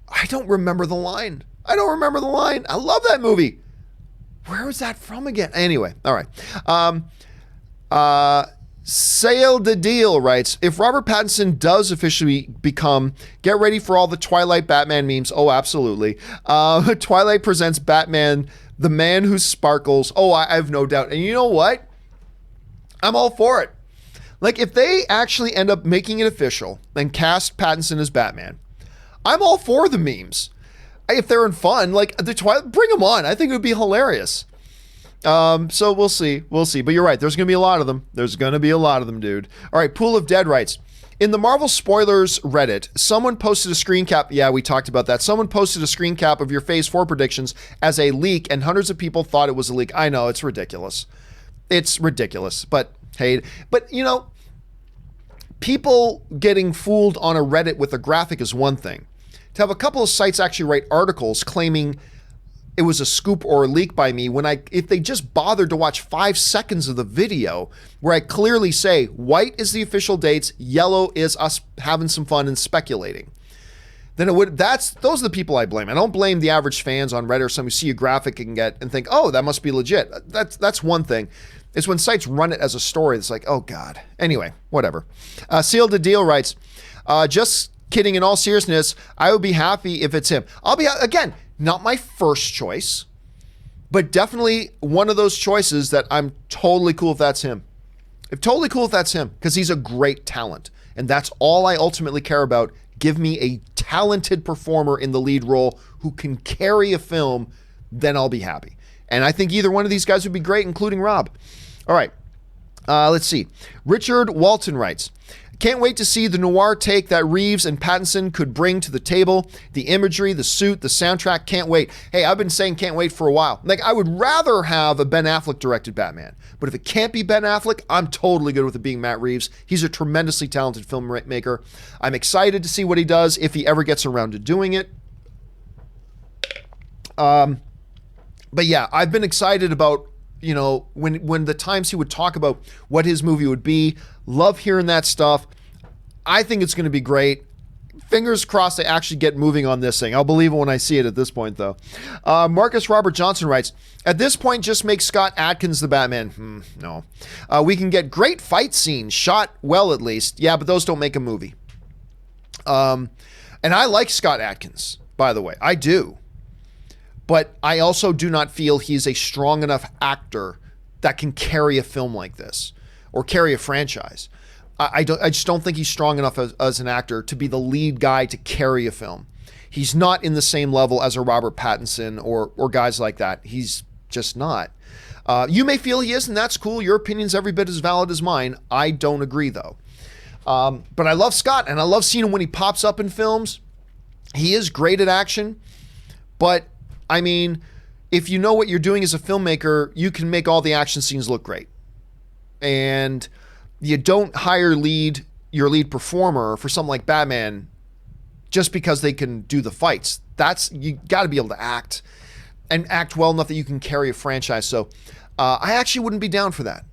I don't remember the line. I love that movie. Where was that from again? Anyway, all right. Sale the Deal writes, if Robert Pattinson does officially become, get ready for all the Twilight Batman memes. Oh, absolutely. Twilight presents Batman, the man who sparkles. Oh, I have no doubt. And you know what? I'm all for it. Like, if they actually end up making it official and cast Pattinson as Batman, I'm all for the memes. If they're in fun, like the Twilight, bring them on. I think it would be hilarious. So we'll see. But you're right. There's going to be a lot of them. Dude. All right. Pool of Dead writes, in the Marvel Spoilers Reddit, someone posted a screen cap. Yeah, we talked about that. Someone posted a screen cap of your Phase 4 predictions as a leak, and hundreds of people thought it was a leak. I know, it's ridiculous. But hey, people getting fooled on a Reddit with a graphic is one thing. To have a couple of sites actually write articles claiming it was a scoop or a leak by me if they just bothered to watch 5 seconds of the video where I clearly say white is the official dates, yellow is us having some fun and speculating, then those are the people I blame. I don't blame the average fans on Reddit or somebody who see a graphic and think, oh, that must be legit. That's one thing. It's when sites run it as a story that's like, oh God. Anyway, whatever. Sealed the Deal writes, just kidding, in all seriousness, I would be happy if it's him. I'll be, again, not my first choice, but definitely one of those choices that I'm totally cool if that's him. Because he's a great talent. And that's all I ultimately care about. Give me a talented performer in the lead role who can carry a film, then I'll be happy. And I think either one of these guys would be great, including Rob. All right, let's see. Richard Walton writes, can't wait to see the noir take that Reeves and Pattinson could bring to the table. The imagery, the suit, the soundtrack, can't wait. Hey, I've been saying can't wait for a while. Like, I would rather have a Ben Affleck directed Batman. But if it can't be Ben Affleck, I'm totally good with it being Matt Reeves. He's a tremendously talented filmmaker. I'm excited to see what he does if he ever gets around to doing it. But yeah, I've been excited about, when the times he would talk about what his movie would be. Love hearing that stuff. I think it's going to be great. Fingers crossed they actually get moving on this thing. I'll believe it when I see it at this point, though. Marcus Robert Johnson writes, at this point, just make Scott Adkins the Batman. No. We can get great fight scenes, shot well at least. Yeah, but those don't make a movie. And I like Scott Adkins, by the way. I do. But I also do not feel he's a strong enough actor that can carry a film like this or carry a franchise. I just don't think he's strong enough as an actor to be the lead guy to carry a film. He's not in the same level as a Robert Pattinson or guys like that. He's just not. You may feel he is, and that's cool. Your opinion's every bit as valid as mine. I don't agree, though. But I love Scott, and I love seeing him when he pops up in films. He is great at action, but I mean, if you know what you're doing as a filmmaker, you can make all the action scenes look great. And you don't hire your lead performer for something like Batman just because they can do the fights. You got to be able to act and act well enough that you can carry a franchise. So I actually wouldn't be down for that.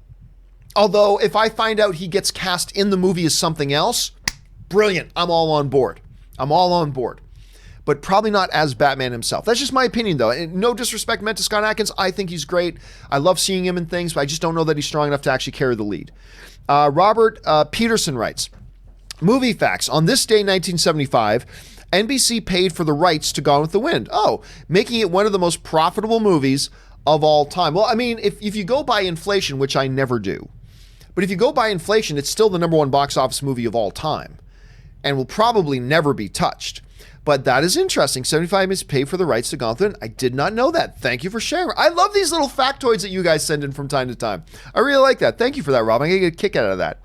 Although if I find out he gets cast in the movie as something else, brilliant. I'm all on board. But probably not as Batman himself. That's just my opinion, though. And no disrespect meant to Scott Adkins. I think he's great. I love seeing him in things, but I just don't know that he's strong enough to actually carry the lead. Robert Peterson writes, movie facts. On this day, 1975, NBC paid for the rights to Gone with the Wind. Oh, making it one of the most profitable movies of all time. Well, I mean, if you go by inflation, which I never do, but if you go by inflation, it's still the #1 box office movie of all time and will probably never be touched. But that is interesting. 75 is paid for the rights to Gone with the Wind. I did not know that. Thank you for sharing. I love these little factoids that you guys send in from time to time. I really like that. Thank you for that, Rob. I'm going to get a kick out of that.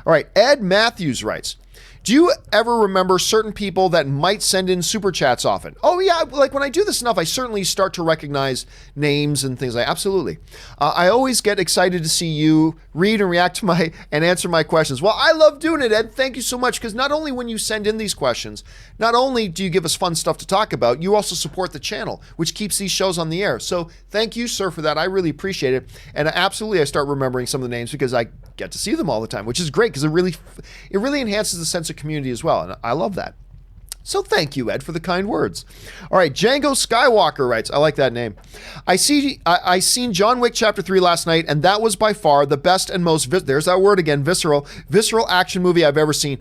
All right. Ed Matthews writes, do you ever remember certain people that might send in super chats often? Oh, yeah. Like when I do this enough, I certainly start to recognize names and things like that. Absolutely. I always get excited to see you read and react to and answer my questions. Well, I love doing it, Ed. Thank you so much. Because not only when you send in these questions, not only do you give us fun stuff to talk about, you also support the channel, which keeps these shows on the air. So thank you, sir, for that. I really appreciate it. And absolutely, I start remembering some of the names because I get to see them all the time, which is great because it really enhances the sense of community as well. And I love that. So thank you, Ed, for the kind words. All right, Django Skywalker writes, I like that name. I seen John Wick Chapter 3 last night, and that was by far the best and most, there's that word again, visceral action movie I've ever seen.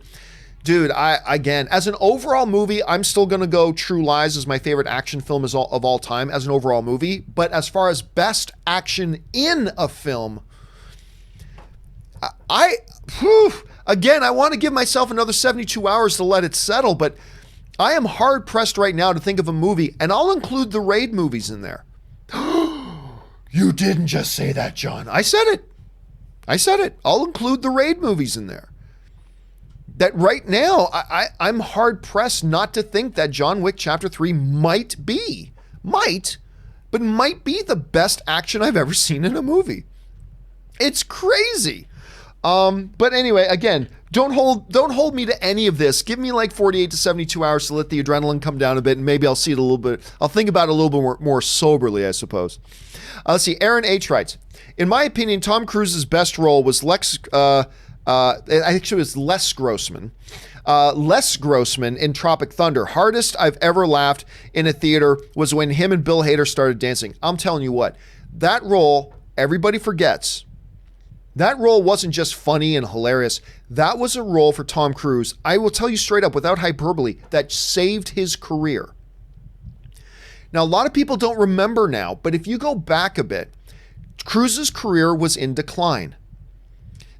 Dude, again, as an overall movie, I'm still going to go True Lies as my favorite action film of all time as an overall movie. But as far as best action in a film, again, I want to give myself another 72 hours to let it settle, but I am hard pressed right now to think of a movie, and I'll include the Raid movies in there. You didn't just say that, John. I said it. I'll include the Raid movies in there. That right now, I'm hard pressed not to think that John Wick Chapter 3 might be the best action I've ever seen in a movie. It's crazy. But anyway, again, don't hold me to any of this. Give me like 48 to 72 hours to let the adrenaline come down a bit, and maybe I'll see it a little bit. I'll think about it a little bit more soberly, I suppose. Let's see. Aaron H. writes, in my opinion, Tom Cruise's best role was Les Grossman. Les Grossman in Tropic Thunder. Hardest I've ever laughed in a theater was when him and Bill Hader started dancing. I'm telling you what, that role, everybody forgets. That role wasn't just funny and hilarious. That was a role for Tom Cruise, I will tell you straight up, without hyperbole, that saved his career. Now, a lot of people don't remember now, but if you go back a bit, Cruise's career was in decline.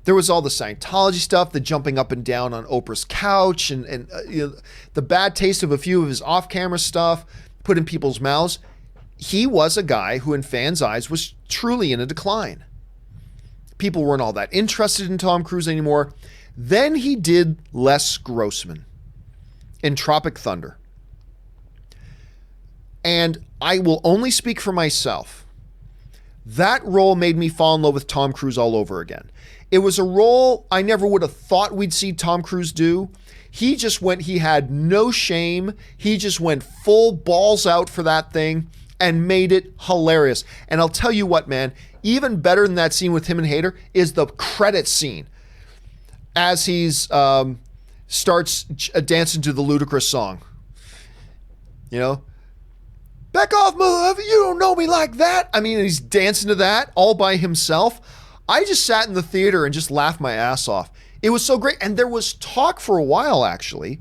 There was all the Scientology stuff, the jumping up and down on Oprah's couch, and the bad taste of a few of his off-camera stuff put in people's mouths. He was a guy who, in fans' eyes, was truly in a decline. People weren't all that interested in Tom Cruise anymore. Then he did Les Grossman in Tropic Thunder. And I will only speak for myself. That role made me fall in love with Tom Cruise all over again. It was a role I never would have thought we'd see Tom Cruise do. He had no shame. He just went full balls out for that thing and made it hilarious. And I'll tell you what, man, even better than that scene with him and Hader is the credit scene as he's starts dancing to the Ludacris song. You know? Back off, mother, you don't know me like that. I mean, he's dancing to that all by himself. I just sat in the theater and just laughed my ass off. It was so great. And there was talk for a while, actually.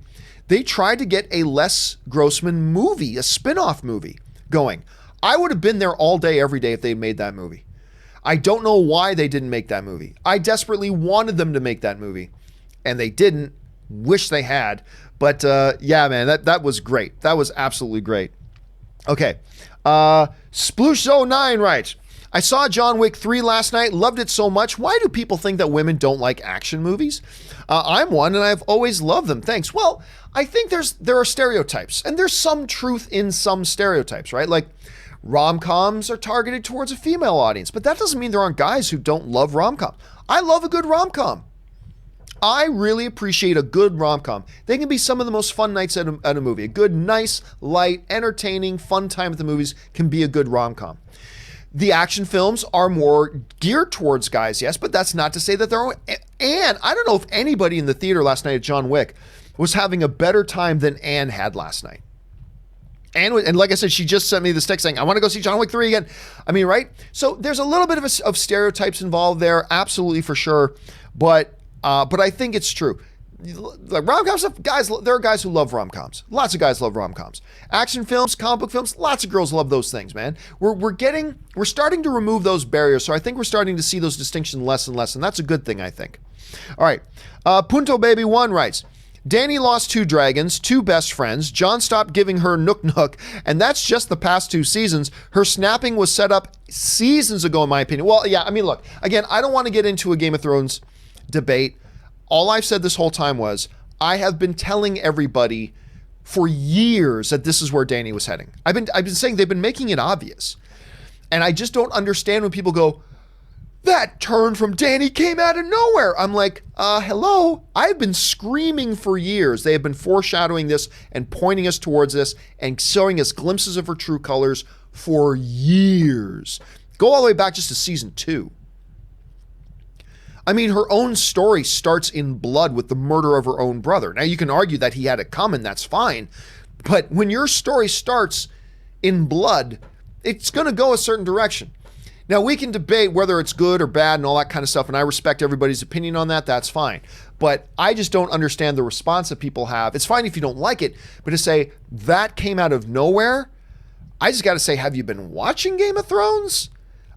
They tried to get a Les Grossman movie, a spin-off movie going. I would have been there all day, every day if they made that movie. I don't know why they didn't make that movie. I desperately wanted them to make that movie, and they didn't. Wish they had. But yeah, man, that was great. That was absolutely great. Okay. Sploosh09 writes, I saw John Wick 3 last night, loved it so much. Why do people think that women don't like action movies? I'm one, and I've always loved them. Thanks. Well, I think there are stereotypes, and there's some truth in some stereotypes, right? Like, rom-coms are targeted towards a female audience, but that doesn't mean there aren't guys who don't love rom-com. I love a good rom-com. I really appreciate a good rom-com. They can be some of the most fun nights at a movie. A good, nice, light, entertaining, fun time at the movies can be a good rom-com. The action films are more geared towards guys, yes, but that's not to say that there aren't. And I don't know if anybody in the theater last night at John Wick was having a better time than Anne had last night. And like I said, she just sent me this text saying, I want to go see John Wick 3 again. I mean, right? So there's a little bit of stereotypes involved there, absolutely for sure. But I think it's true. Like rom-com stuff, guys, there are guys who love rom-coms. Lots of guys love rom-coms. Action films, comic book films, lots of girls love those things, man. We're starting to remove those barriers. So I think we're starting to see those distinctions less and less, and that's a good thing, I think. All right. Punto Baby 1 writes, Danny lost 2 dragons, 2 best friends. John stopped giving her Nook, and that's just the past 2 seasons. Her snapping was set up seasons ago, in my opinion. Well, yeah, I mean, look, again, I don't want to get into a Game of Thrones debate. All I've said this whole time was, I have been telling everybody for years that this is where Danny was heading. I've been saying they've been making it obvious. And I just don't understand when people go, that turn from Danny came out of nowhere. I'm like, hello? I've been screaming for years. They have been foreshadowing this and pointing us towards this and showing us glimpses of her true colors for years. Go all the way back just to season 2. I mean, her own story starts in blood with the murder of her own brother. Now, you can argue that he had it coming, that's fine. But when your story starts in blood, it's going to go a certain direction. Now, we can debate whether it's good or bad and all that kind of stuff, and I respect everybody's opinion on that. That's fine. But I just don't understand the response that people have. It's fine if you don't like it, but to say that came out of nowhere, I just got to say, have you been watching Game of Thrones?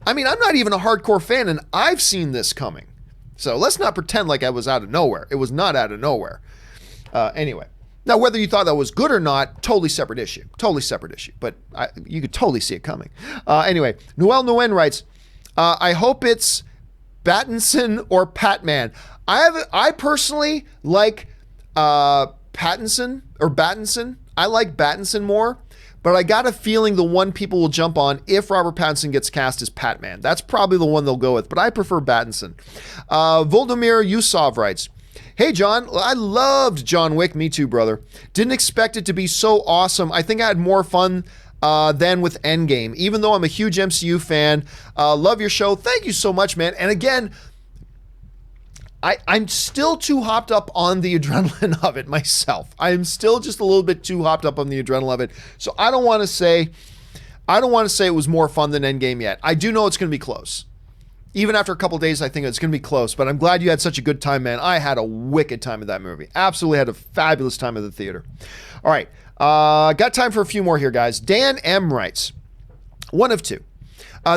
I mean, I'm not even a hardcore fan, and I've seen this coming. So let's not pretend like I was out of nowhere. It was not out of nowhere. Anyway. Now, whether you thought that was good or not, totally separate issue. Totally separate issue. But you could totally see it coming. Anyway, Noel Nguyen writes, I hope it's Pattinson or Patman. I personally like Pattinson or Battinson. I like Battinson more. But I got a feeling the one people will jump on if Robert Pattinson gets cast is Patman. That's probably the one they'll go with. But I prefer Battinson. Volodymyr Yusov writes, hey, John, I loved John Wick. Me too, brother. Didn't expect it to be so awesome. I think I had more fun than with Endgame, even though I'm a huge MCU fan. Love your show. Thank you so much, man. And again, I'm still too hopped up on the adrenaline of it myself. I'm still just a little bit too hopped up on the adrenaline of it. So I don't want to say it was more fun than Endgame yet. I do know it's going to be close. Even after a couple of days, I think it's going to be close, but I'm glad you had such a good time, man. I had a wicked time at that movie. Absolutely had a fabulous time at the theater. All right. Got time for a few more here, guys. Dan M. writes, one of two.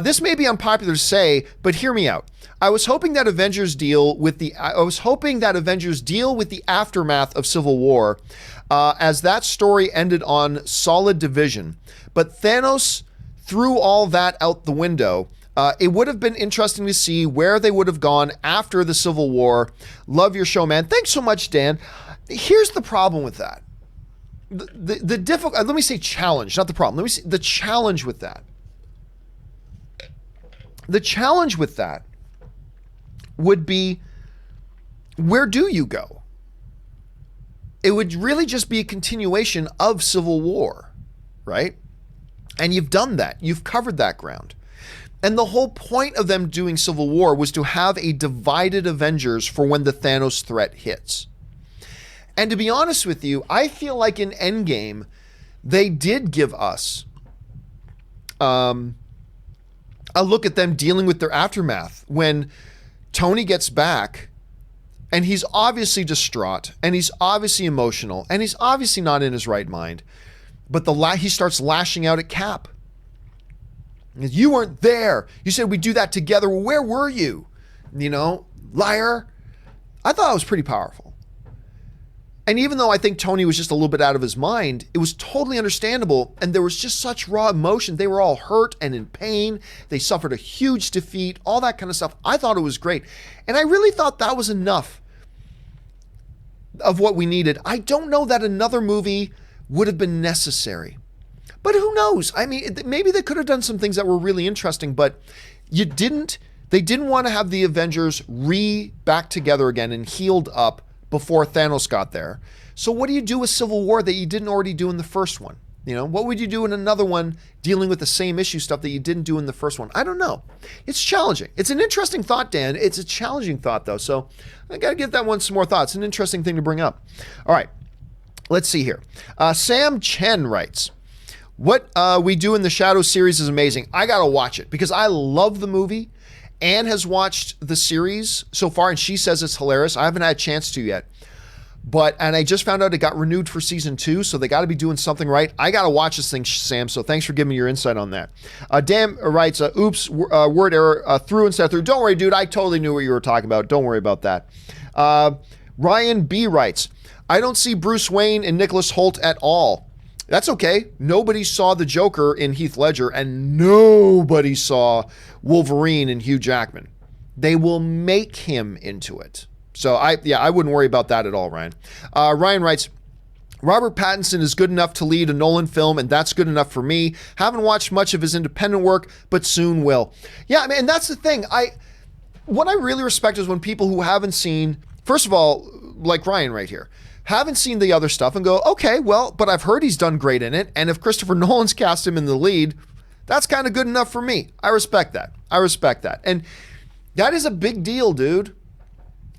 This may be unpopular to say, but hear me out. I was hoping that Avengers deal with the aftermath of Civil War, as that story ended on solid division. But Thanos threw all that out the window. It would have been interesting to see where they would have gone after the Civil War. Love your show, man. Thanks so much, Dan. Here's the problem with that. The difficult, let me say challenge, not the problem. Let me say the challenge with that. The challenge with that would be, where do you go? It would really just be a continuation of Civil War, right? And you've done that. You've covered that ground. And the whole point of them doing Civil War was to have a divided Avengers for when the Thanos threat hits. And to be honest with you, I feel like in Endgame, they did give us a look at them dealing with their aftermath. When Tony gets back, and he's obviously distraught, and he's obviously emotional, and he's obviously not in his right mind, but he starts lashing out at Cap. You weren't there. You said we'd do that together. Where were you? You know, liar. I thought it was pretty powerful. And even though I think Tony was just a little bit out of his mind, it was totally understandable. And there was just such raw emotion. They were all hurt and in pain. They suffered a huge defeat, all that kind of stuff. I thought it was great. And I really thought that was enough of what we needed. I don't know that another movie would have been necessary. But who knows? I mean, maybe they could have done some things that were really interesting, but they didn't want to have the Avengers back together again and healed up before Thanos got there. So what do you do with Civil War that you didn't already do in the first one? You know, what would you do in another one dealing with the same issue stuff that you didn't do in the first one? I don't know. It's challenging. It's an interesting thought, Dan. It's a challenging thought, though. So I got to give that one some more thought. It's an interesting thing to bring up. All right. Let's see here. Sam Chen writes, what we do in the Shadow series is amazing. I got to watch it because I love the movie. Anne has watched the series so far, and she says it's hilarious. I haven't had a chance to yet. And I just found out it got renewed for season 2, so they got to be doing something right. I got to watch this thing, Sam, so thanks for giving me your insight on that. Dan writes, oops, word error, through instead of through. Don't worry, dude. I totally knew what you were talking about. Don't worry about that. Ryan B. writes, I don't see Bruce Wayne and Nicholas Hoult at all. That's okay. Nobody saw the Joker in Heath Ledger, and nobody saw Wolverine in Hugh Jackman. They will make him into it. So I wouldn't worry about that at all, Ryan. Ryan writes, Robert Pattinson is good enough to lead a Nolan film, and that's good enough for me. Haven't watched much of his independent work, but soon will. Yeah, I mean, and that's the thing. What I really respect is when people who haven't seen, first of all, like Ryan right here, haven't seen the other stuff and go, okay, well, but I've heard he's done great in it, and if Christopher Nolan's cast him in the lead, that's kind of good enough for me. I respect that. And that is a big deal, dude.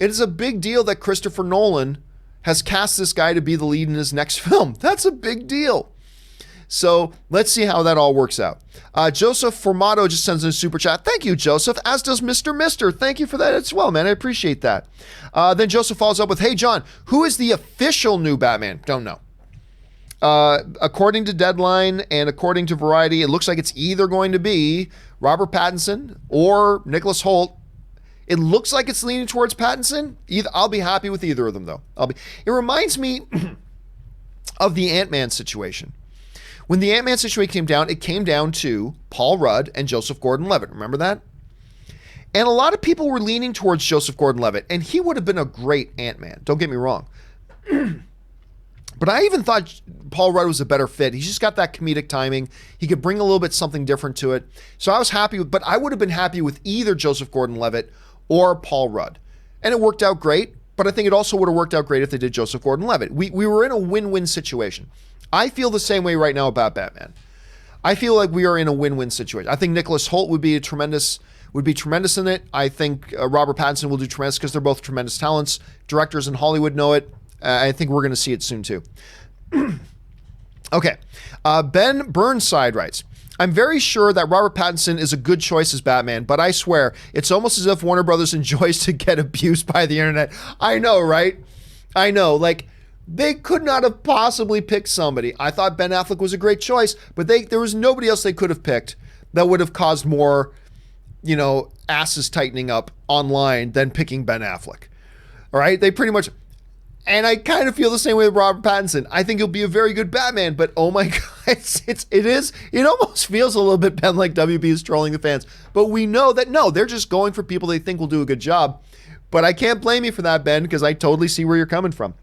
It is a big deal that Christopher Nolan has cast this guy to be the lead in his next film. That's a big deal. So let's see how that all works out. Joseph Formato just sends in a super chat. Thank you, Joseph, as does Mr. Mister. Thank you for that as well, man. I appreciate that. Then Joseph follows up with, hey, John, who is the official new Batman? Don't know. According to Deadline and according to Variety, it looks like it's either going to be Robert Pattinson or Nicholas Hoult. It looks like it's leaning towards Pattinson. I'll be happy with either of them, though. It reminds me of the Ant-Man situation. When the Ant-Man situation came down, it came down to Paul Rudd and Joseph Gordon-Levitt. Remember that? And a lot of people were leaning towards Joseph Gordon-Levitt, and he would have been a great Ant-Man. Don't get me wrong. But I even thought Paul Rudd was a better fit. He's just got that comedic timing. He could bring a little bit something different to it. So I was happy, but I would have been happy with either Joseph Gordon-Levitt or Paul Rudd. And it worked out great, but I think it also would have worked out great if they did Joseph Gordon-Levitt. We were in a win-win situation. I feel the same way right now about Batman. I feel like we are in a win-win situation. I think Nicholas Hoult would be tremendous in it. I think Robert Pattinson will do tremendous because they're both tremendous talents. Directors in Hollywood know it. I think we're going to see it soon too. Okay. Ben Burnside writes, I'm very sure that Robert Pattinson is a good choice as Batman, but I swear it's almost as if Warner Brothers enjoys to get abused by the internet. I know, right? I know. Like, they could not have possibly picked somebody. I thought Ben Affleck was a great choice, but there was nobody else they could have picked that would have caused more, asses tightening up online than picking Ben Affleck. All right? They pretty much, and I kind of feel the same way with Robert Pattinson. I think he'll be a very good Batman, but oh my God, it almost feels a little bit, Ben, like WB is trolling the fans. But we know that, no, they're just going for people they think will do a good job. But I can't blame you for that, Ben, because I totally see where you're coming from.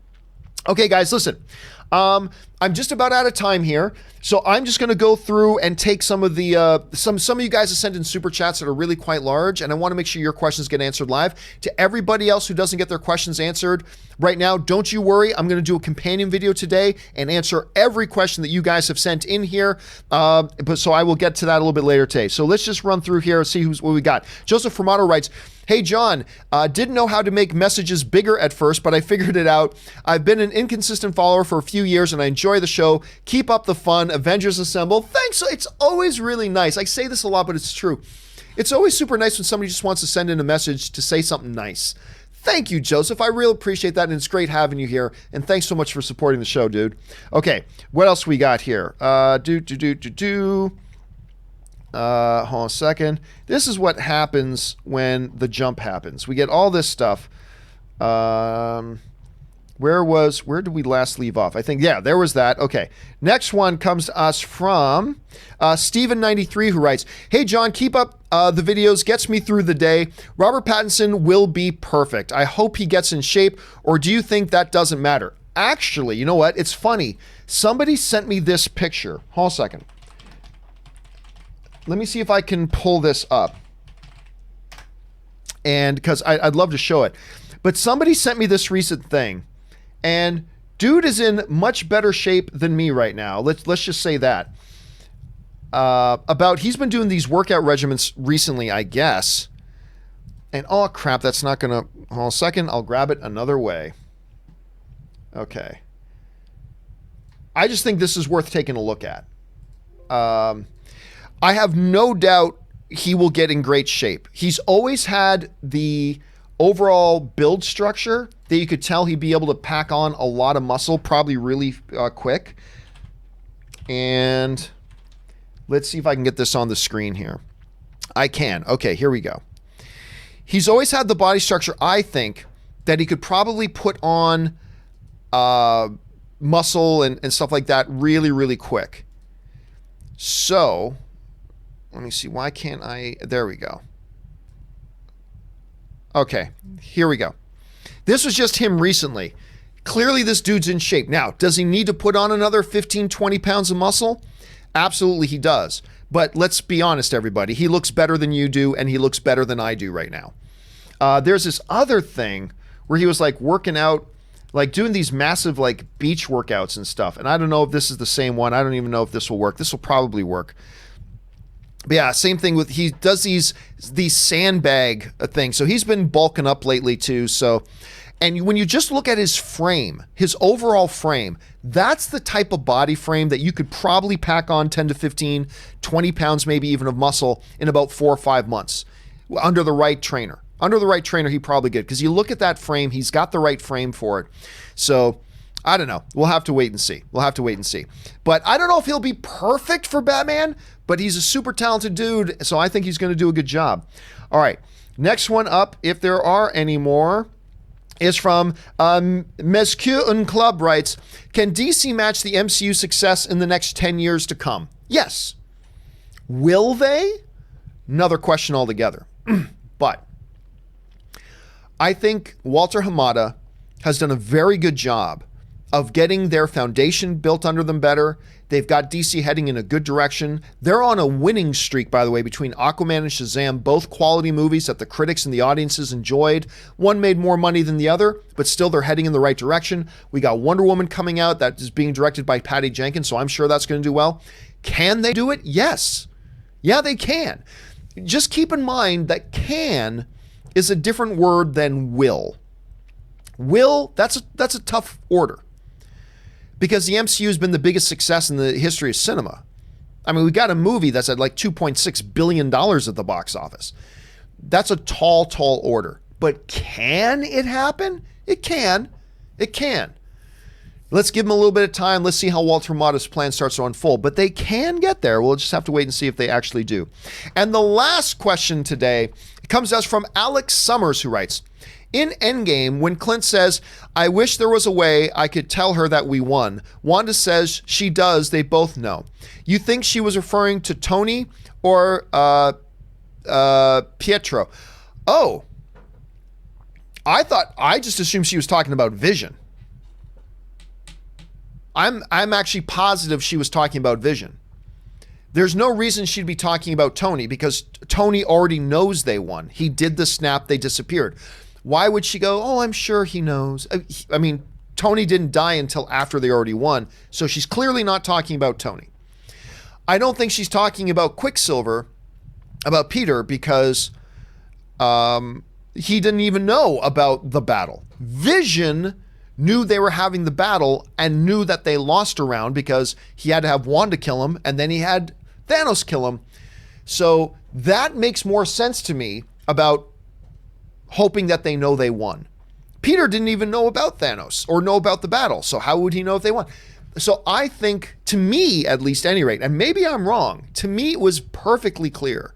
Okay, guys, listen. I'm just about out of time here, so I'm just going to go through and take some of the some of you guys have sent in super chats that are really quite large, and I want to make sure your questions get answered live. To everybody else who doesn't get their questions answered right now, don't you worry. I'm going to do a companion video today and answer every question that you guys have sent in here. But so I will get to that a little bit later today. So let's just run through here and see what we got. Joseph Formato writes, hey, John, didn't know how to make messages bigger at first, but I figured it out. I've been an inconsistent follower for a few years, and I enjoy the show. Keep up the fun. Avengers Assemble. Thanks. It's always really nice. I say this a lot, but it's true. It's always super nice when somebody just wants to send in a message to say something nice. Thank you, Joseph. I really appreciate that, and it's great having you here. And thanks so much for supporting the show, dude. Okay, what else we got here? Hold on a second. This is what happens when the jump happens. We get all this stuff. Where did we last leave off? I think, yeah, there was that. Okay. Next one comes to us from Steven93, who writes, hey, John, keep up the videos. Gets me through the day. Robert Pattinson will be perfect. I hope he gets in shape, or do you think that doesn't matter? Actually, you know what? It's funny. Somebody sent me this picture. Hold on a second. Let me see if I can pull this up. And because I'd love to show it. But somebody sent me this recent thing. And dude is in much better shape than me right now. Let's just say that. He's been doing these workout regimens recently, I guess. And oh crap, that's not gonna, hold on a second, I'll grab it another way. Okay. I just think this is worth taking a look at. I have no doubt he will get in great shape. He's always had the overall build structure that you could tell he'd be able to pack on a lot of muscle, probably really quick. And let's see if I can get this on the screen here. I can. Okay, here we go. He's always had the body structure, I think, that he could probably put on muscle and stuff like that really, really quick. So, let me see. Why can't I? There we go. Okay, here we go. This was just him recently. Clearly, this dude's in shape. Now, does he need to put on another 15, 20 pounds of muscle? Absolutely, he does. But let's be honest, everybody. He looks better than you do, and he looks better than I do right now. There's this other thing where he was like working out, like doing these massive like beach workouts and stuff. And I don't know if this is the same one. I don't even know if this will work. This will probably work. But yeah, same thing with, he does these sandbag things. So he's been bulking up lately too. So, and when you just look at his frame, his overall frame, that's the type of body frame that you could probably pack on 10 to 15, 20 pounds, maybe even of muscle in about 4 or 5 months under the right trainer. Under the right trainer, he probably could, because you look at that frame, he's got the right frame for it. So I don't know. We'll have to wait and see. But I don't know if he'll be perfect for Batman, but he's a super talented dude, so I think he's going to do a good job. All right. Next one up, if there are any more, is from Mescue Un Club writes, can DC match the MCU success in the next 10 years to come? Yes. Will they? Another question altogether. But I think Walter Hamada has done a very good job of getting their foundation built under them better. They've got DC heading in a good direction. They're on a winning streak, by the way, between Aquaman and Shazam, both quality movies that the critics and the audiences enjoyed. One made more money than the other, but still they're heading in the right direction. We got Wonder Woman coming out that is being directed by Patty Jenkins, so I'm sure that's going to do well. Can they do it? Yes. Yeah, they can. Just keep in mind that can is a different word than will. Will, that's a tough order, because the MCU has been the biggest success in the history of cinema. I mean, we got a movie that's at like $2.6 billion at the box office. That's a tall order. But can it happen? It can. It can. Let's give them a little bit of time. Let's see how Walter Hamada's plan starts to unfold. But they can get there. We'll just have to wait and see if they actually do. And the last question today comes to us from Alex Summers, who writes, in Endgame, when Clint says, I wish there was a way I could tell her that we won, Wanda says she does, they both know. You think she was referring to Tony or Pietro? Oh, I just assumed she was talking about Vision. I'm actually positive she was talking about Vision. There's no reason she'd be talking about Tony, because Tony already knows they won. He did the snap, they disappeared. Why would she go, oh, I'm sure he knows? I mean, Tony didn't die until after they already won, so she's clearly not talking about Tony. I don't think she's talking about Quicksilver, about Peter, because he didn't even know about the battle. Vision knew they were having the battle and knew that they lost a round because he had to have Wanda kill him, and then he had Thanos kill him. So that makes more sense to me about hoping that they know they won. Peter didn't even know about Thanos or know about the battle, so how would he know if they won? So I think, to me at least, any rate, and maybe I'm wrong, to me it was perfectly clear.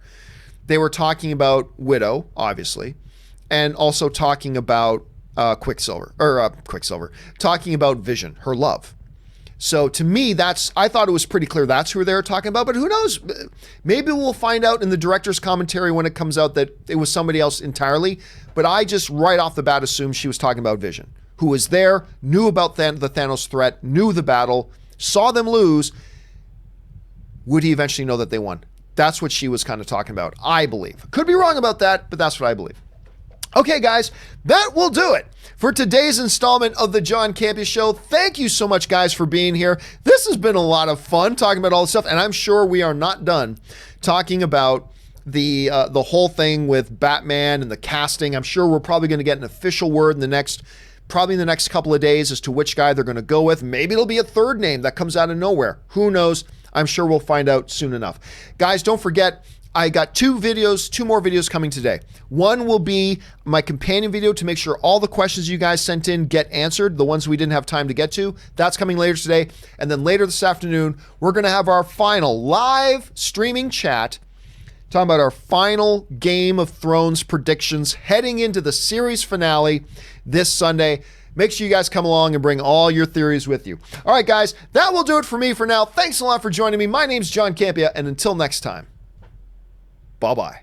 They were talking about Widow, obviously, and also talking about Quicksilver, talking about Vision, her love. So to me, I thought it was pretty clear that's who they were talking about, but who knows? Maybe we'll find out in the director's commentary when it comes out that it was somebody else entirely, but I just right off the bat assumed she was talking about Vision, who was there, knew about the Thanos threat, knew the battle, saw them lose. Would he eventually know that they won? That's what she was kind of talking about, I believe. Could be wrong about that, but that's what I believe. Okay, guys, that will do it for today's installment of the John Campea Show. Thank you so much, guys, for being here. This has been a lot of fun talking about all this stuff, and I'm sure we are not done talking about the whole thing with Batman and the casting. I'm sure we're probably going to get an official word in the next couple of days as to which guy they're going to go with. Maybe it'll be a third name that comes out of nowhere. Who knows? I'm sure we'll find out soon enough. Guys, don't forget, I got two more videos coming today. One will be my companion video to make sure all the questions you guys sent in get answered, the ones we didn't have time to get to. That's coming later today. And then later this afternoon, we're going to have our final live streaming chat talking about our final Game of Thrones predictions heading into the series finale this Sunday. Make sure you guys come along and bring all your theories with you. All right, guys, that will do it for me for now. Thanks a lot for joining me. My name's John Campea, and until next time, bye-bye.